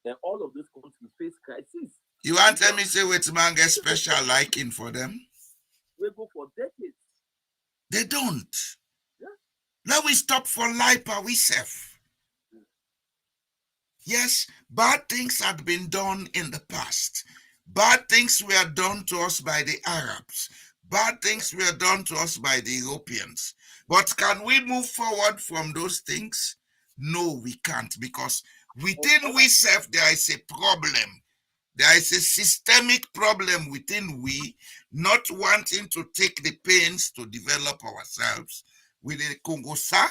Then all of those countries face crisis. You want to tell me say wait man get special liking for them? We go for decades. They don't. Now we stop for life by ourselves. Yes, bad things had been done in the past. Bad things were done to us by the Arabs. Bad things were done to us by the Europeans. But can we move forward from those things? No, we can't, because within we self there is a problem. There is a systemic problem within we not wanting to take the pains to develop ourselves with a Kongosa,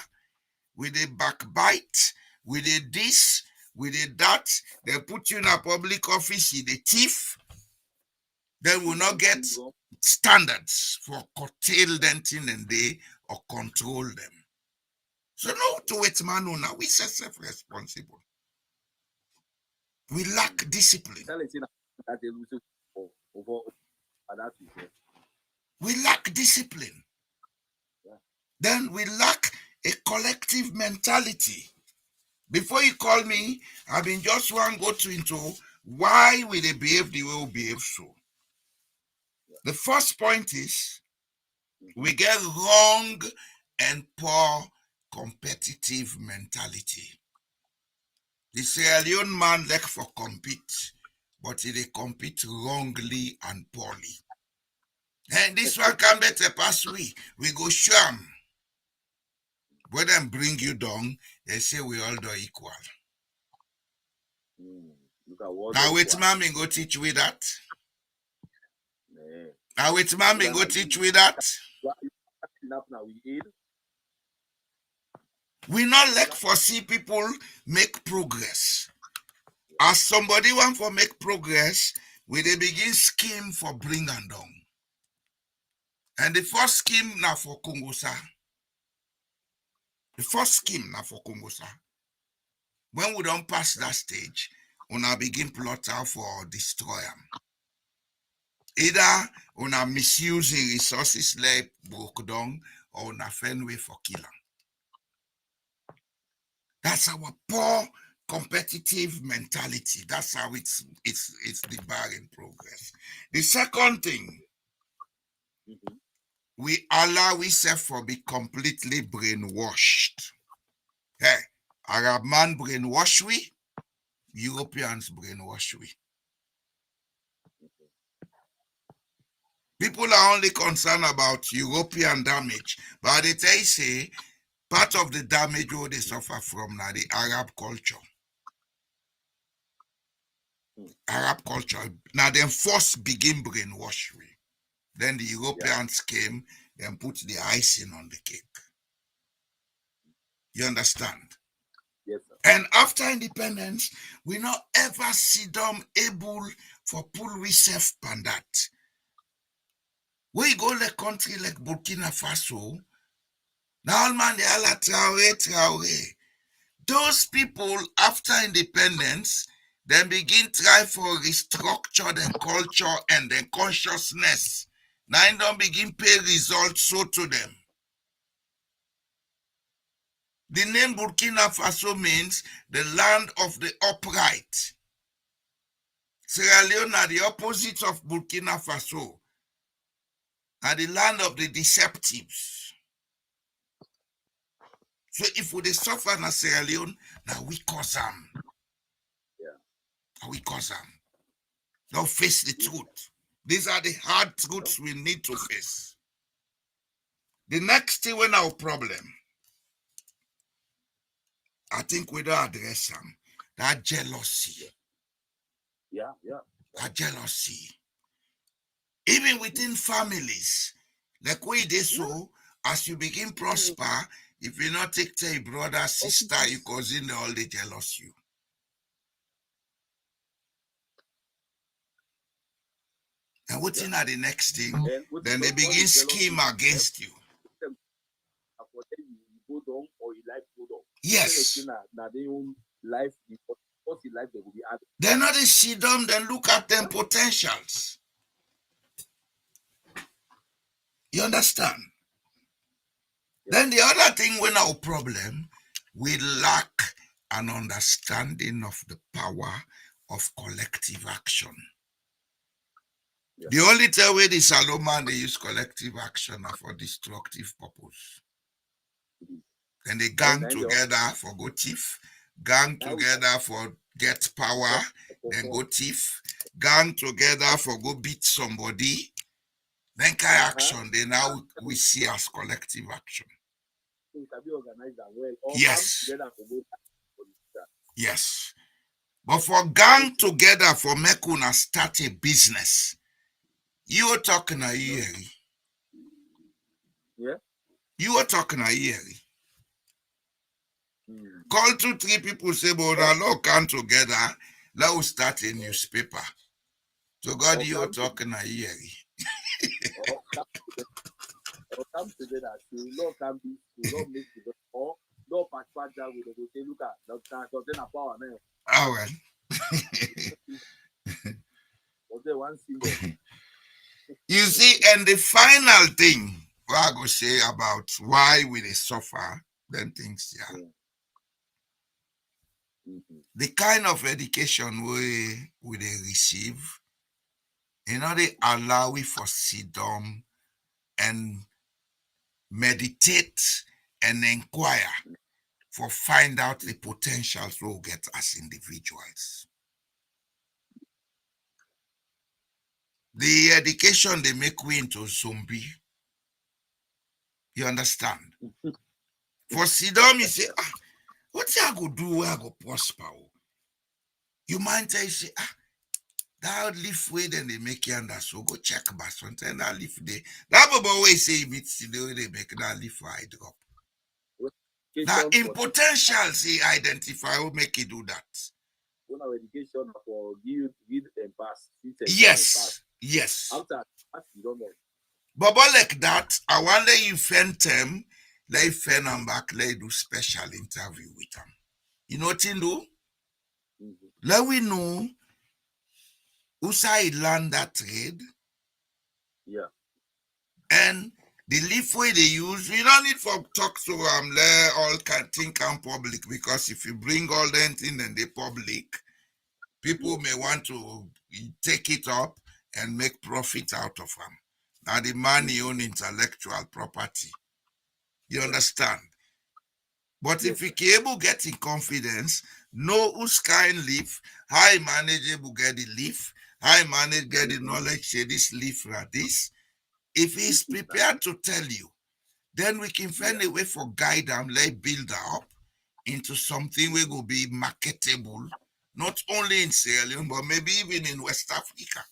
with a backbite, with a this, with a that. They put you in a public office, in the thief. They will not get standards for curtail them and they or control them. So no to it, man. Now we are self-responsible. We lack discipline. We lack discipline. Then we lack a collective mentality. Before you call me, I've been just one go to into why will they behave the way we behave so. The first point is we get wrong and poor competitive mentality. The Sierra Leone man like for compete, but they compete wrongly and poorly. And this one can better pass we go show them. When them bring you down, they say we all do equal. Now wait, mommy, go teach we that. Now wait, mommy, go teach we that. We not like for see people make progress. As somebody want for make progress, we they begin scheme for bring and down. And the first scheme now for Kongosa. The first scheme now for Kongosa. When we don't pass that stage, we now begin plot out for destroy them. Either we now misuse the resources like broke down or we now find way for killing. That's our poor competitive mentality. That's how it's the bar in progress. The second thing, we allow ourselves for be completely brainwashed. Hey, Arab man brainwash we, Europeans brainwash we. People are only concerned about European damage, but they say part of the damage what they suffer from now the Arab culture. Arab culture. Now them first begin brainwash we. Then the Europeans came, then put the icing on the cake. You understand? And after independence, we not ever see them able for pull we self pan that. We go the country like Burkina Faso. Now man they all Traore. Those people after independence, then begin try for restructure their culture and their consciousness. Now don't begin pay results so to them. The name Burkina Faso means the land of the upright. Sierra Leone are the opposite of Burkina Faso, and the land of the deceptives. So if we suffer in Sierra Leone, now we cause them. Yeah. Now we cause them. Now face the truth. These are the hard truths we need to face. The next thing when our problem, I think we don't address them. That jealousy. Yeah. That jealousy. Even within families, like we did so, as you begin prosper, if you not take care of your brother, sister, your cousin, they all they jealous you. And what's in the next thing? Then they begin scheme against you. Yes. Then not they see them, then look at them potentials. You understand? Then the other thing when our problem, we lack an understanding of the power of collective action. The only time where the Salomon they use collective action are for destructive purpose. Then they gang together for go thief, gang together for get power, then go thief, gang together for go beat somebody. Then kind of action they now we see as collective action. Yes. Yes. But for gang together for make una start a business, you were talking a year. Yeah. You were talking a year. Call 2-3 people say, but I all come together. Let us start a newspaper. So God, you were talking a year. Or come together to not can be to not make the or no patch that with the say look at the power man. Ah well. One single. You see, and the final thing what I go say about why we they suffer, then things yeah. The kind of education we they receive, you know, they allow we for sit down and meditate and inquire for find out the potentials we'll get as individuals. The education they make we into zombie. You understand? For Sidom, you say, what I go do where I go prosper? You mind tell you say, that live way then they make you under so go check back sometimes that live day. That Bobo always say if it's the way they make that live for I drop. Now in potential see identify who make you do that. Education for give and pass. Yes. Yes. After you don't know. But like that, I wonder you fend them, let fend them back, let do special interview with them. You know what you do? Let we know who side learn that trade. Yeah. And the leaf way they use, we don't need for talk to let all can think and public because if you bring all them thing in the public, people may want to take it up and make profit out of them. Now the money own intellectual property. You understand? But if you can able get in confidence, know who's kind leaf, how he manageable get the leaf, how he manage get the knowledge say this leaf like this. If he's prepared to tell you, then we can find a way for guide them, let build up into something we will be marketable, not only in Sierra Leone, but maybe even in West Africa.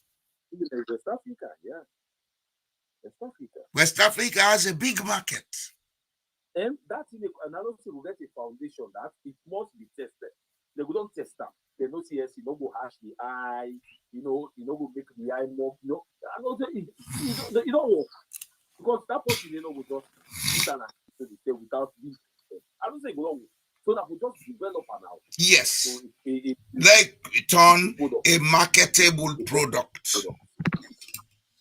Even West Africa, yeah. West Africa has a big market. And that thing, another thing, will get a foundation that it must be tested. They will don't test them. They don't see yes, you know, go hash the eye, you know, go make the eye more, you know. I don't say it don't work. Because that person, you know, will just put an activity without being tested. I don't say it will not work. So that we just develop an out. Yes. So Like turn a marketable product.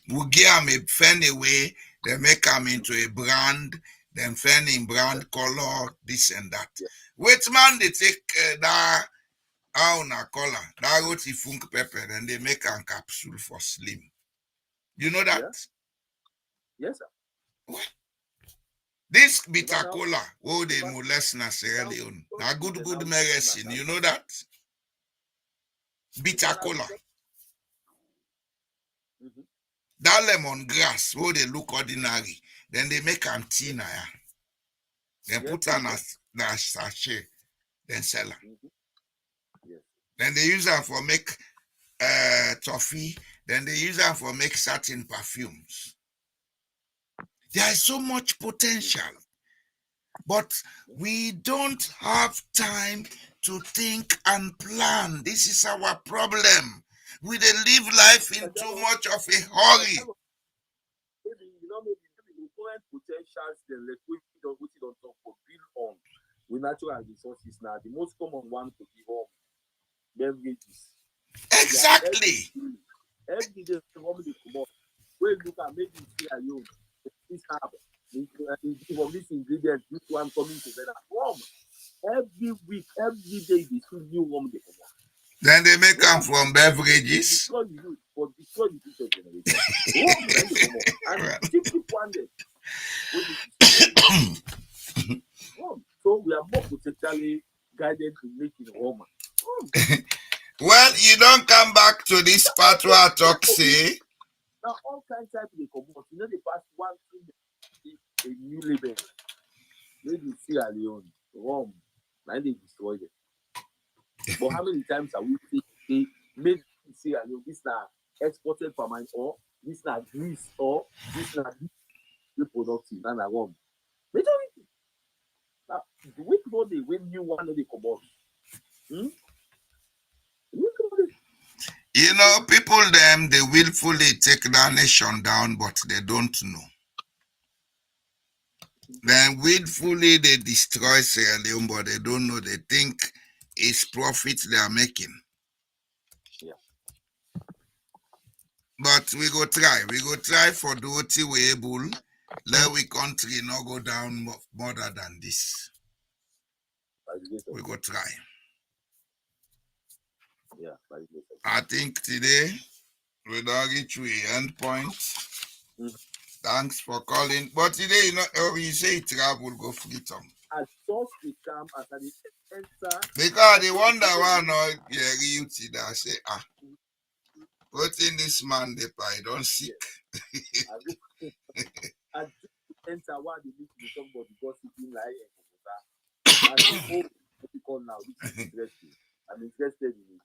We give them a fan away, they make them into a brand, then fan in brand color, this and that. Yeah. Wait, man, they take that color, that roti funk pepper, and they make a capsule for slim. You know that? Yeah. Yes, sir. What? This bitter cola, oh, they molest na Sierra Leone. Now good medicine, you know that? Bitter cola. Mm-hmm. That lemongrass, oh, they look ordinary. Then they make them tea now. Then put on a sachet, then sell them. Mm-hmm. Yes. Then they use them for make toffee. Then they use them for make certain perfumes. There is so much potential. But we don't have time to think and plan. This is our problem. We dey live life in too much of a hurry. Maybe you know, maybe the current potentials the liquidity of which on top for build on with natural resources now. The most common one to be home beverages. Exactly. Every day home they come up. When you can make it Sierra Leone, this herb, from this ingredient, this one coming together. Home. Every week, every day they see new home they come up. Then they make them from beverages. Destroy the youth, but destroy the future generation. Home then they come up. And keep one day. So we are more potentially guided to making home. Well, you don't come back to this part where I talk say. Now all kinds of they come out. You know they pass 1 2 a new label. Maybe Sierra Leone, Rome, and they destroy them. But how many times are we they made Sierra Leone? This now exported from mine, or this now Greece, or this now productive and a Rome. Majority. Now the week one day when new one they come out. You know, people them they willfully take that nation down, but they don't know. Then willfully they destroy Sierra Leone, but they don't know. They think it's profit they are making. Yeah. But we go try. We go try for the OT we able. Let we country not go down more than this. We go try. Yeah. I think today we don't reach the end point. Thanks for calling. But today, you know, you say travel go freedom. I just become as an enter. Because they wonder why not you that say, what in this man they buy don't sick. I just enter while they meet with somebody gossiping like I say, oh, what you call now, this is interesting. I'm interested in it.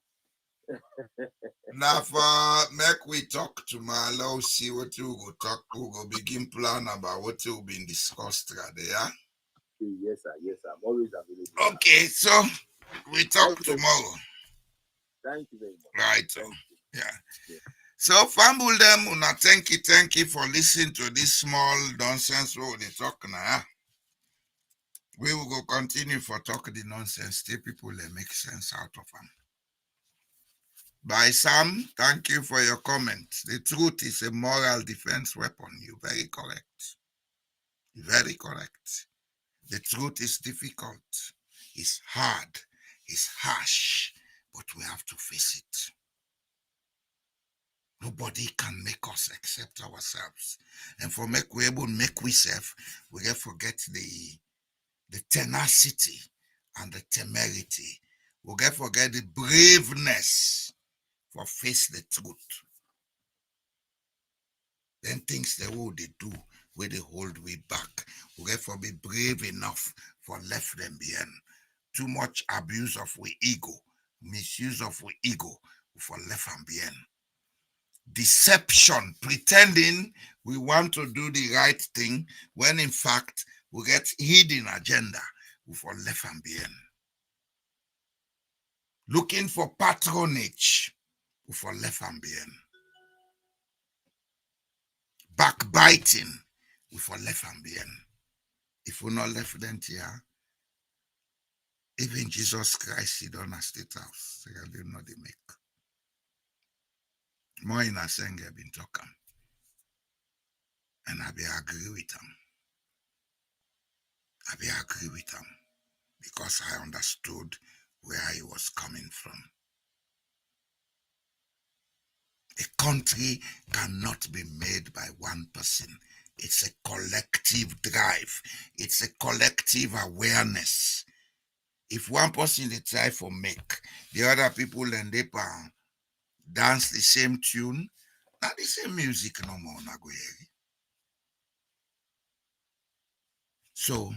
Now for make we talk tomorrow, see what you go talk, we go begin plan about what will be discussed there. Yes, sir. Yes, sir. I'm always available. Okay, so we talk tomorrow. Thank you very much. Right. Yeah. So fumble them, una thank you for listening to this small nonsense what they talk now. We will go continue for talk the nonsense till people they make sense out of them. By Sam, thank you for your comment. The truth is a moral defense weapon. You're very correct. Very correct. The truth is difficult. It's hard. It's harsh. But we have to face it. Nobody can make us except ourselves. And for make we able to make we self, we get forget the tenacity and the temerity. We get forget the braveness for face the truth. Then things the way they do, where they hold we back. We get for be brave enough for left them behind. Too much abuse of we ego, misuse of we ego for left them behind. Deception, pretending we want to do the right thing when in fact we get hidden agenda, we for left and behind. Looking for patronage, we for left and behind. Backbiting, we for left and behind. If we not left them here, even Jesus Christ, he don't have state house. So you know they make. More in a saying I've been talking. And I be agree with them. I be agree with them. Because I understood where he was coming from. A country cannot be made by one person. It's a collective drive. It's a collective awareness. If one person they try for make, the other people and they dance the same tune, not the same music no more. So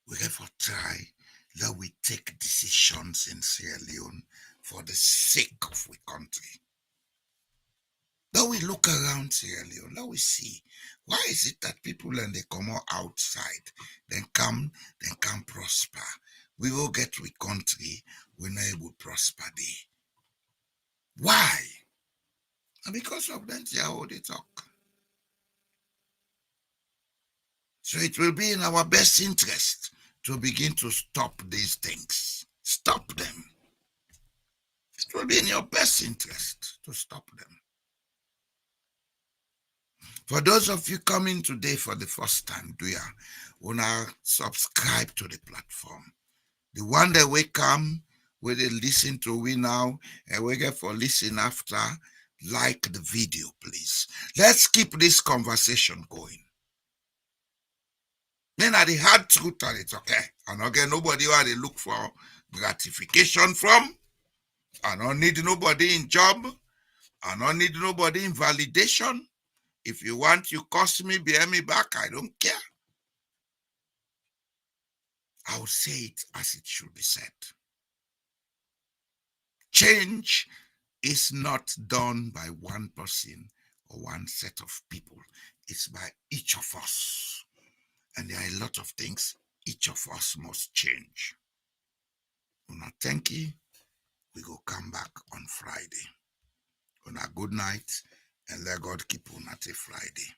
we have to try that we take decisions in Sierra Leone for the sake of the country. That we look around Sierra Leone, that we see why is it that people and they come outside, then come prosper. We will get to a country when they will prosper there. Why? And because of that, they how they talk. So it will be in our best interest to begin to stop these things. Stop them. It will be in your best interest to stop them. For those of you coming today for the first time, do you wanna subscribe to the platform? The one that we come, where they listen to we now, and we get for listen after, like the video, please. Let's keep this conversation going. Then at the hard truth, and it's okay. And again, nobody where they look for gratification from. I don't need nobody in job. I don't need nobody in validation. If you want, you cost me, bear me back. I don't care. I'll say it as it should be said. Change is not done by one person or one set of people. It's by each of us. And there are a lot of things each of us must change. Una thank you. We go come back on Friday. Una good night. And let God keep on at a Friday.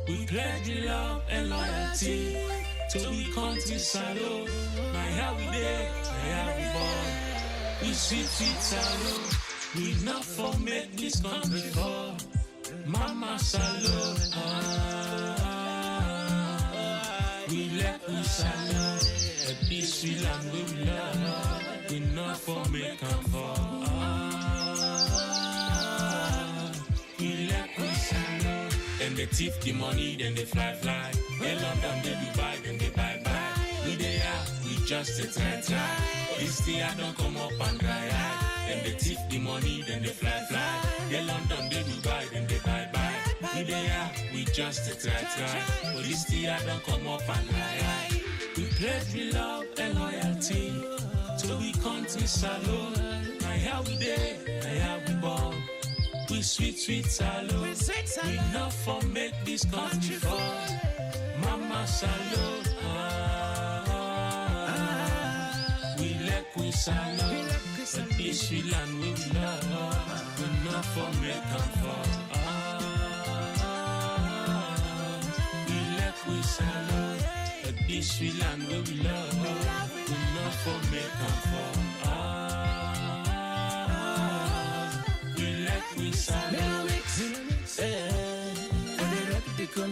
We pledge love and loyalty to the country salute. My how we there, my how we born. We sweet salute. We not for make this country fall. Mama salute. We let we salute. A peaceful land we love. We not for make them fall. We let we salute. Then they thief the money, then they fly. They London, they Dubai, then they bye. We they are, we just a try. This thing I don't come up and dry. Then they thief the money, then they fly. They London, they Dubai, then they bye. We they are, we just a try. But this thing I don't come up and dry. We pledge with love and loyalty to the country salute. My how we there, my how we born. We sweet salute. We not for make this country fall. Mama salute. We let we salute. But this we land we love. We not for make them fall. We let we salute. But this we land we love. We not for make them fall. We salute.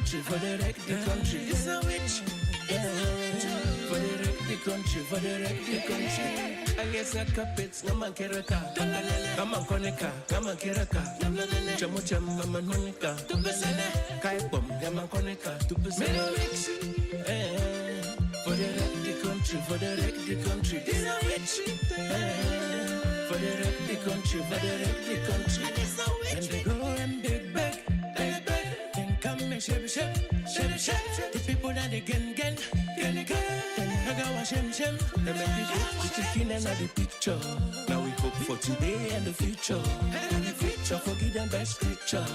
For the wreck the country. It's a witch. For the wreck the country. I guess I carpets, no man can record. Yaman Konica, Yaman Kiraka, Chamucham, Maman Monica, Kai Bom, Yaman Konica, for the wreck the country, for the wreck the country, for the wreck the country, for the wreck the country, and they go and they beg, then come and shake, the people that they get, then I go shem, they make me go to chicken and the picture. Now we hope for today and the future, forgive them best scripture.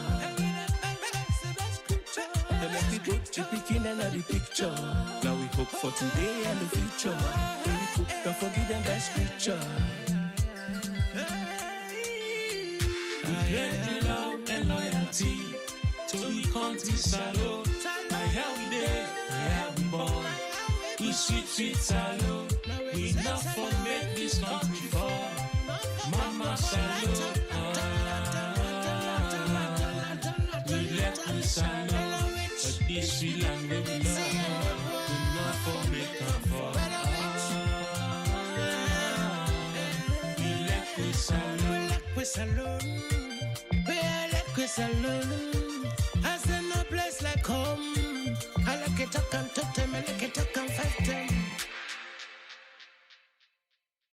They make me go to picking and the picture. Now we hope for today and the future. Don't forget them best scripture. I heard the love and loyalty to the country salute. I have we there, I have we born. We sweet salute. We not for make this country fall. Mama salute. We let we salute. But this we land we love. We not for make a fall. We let we salute. We let we salute.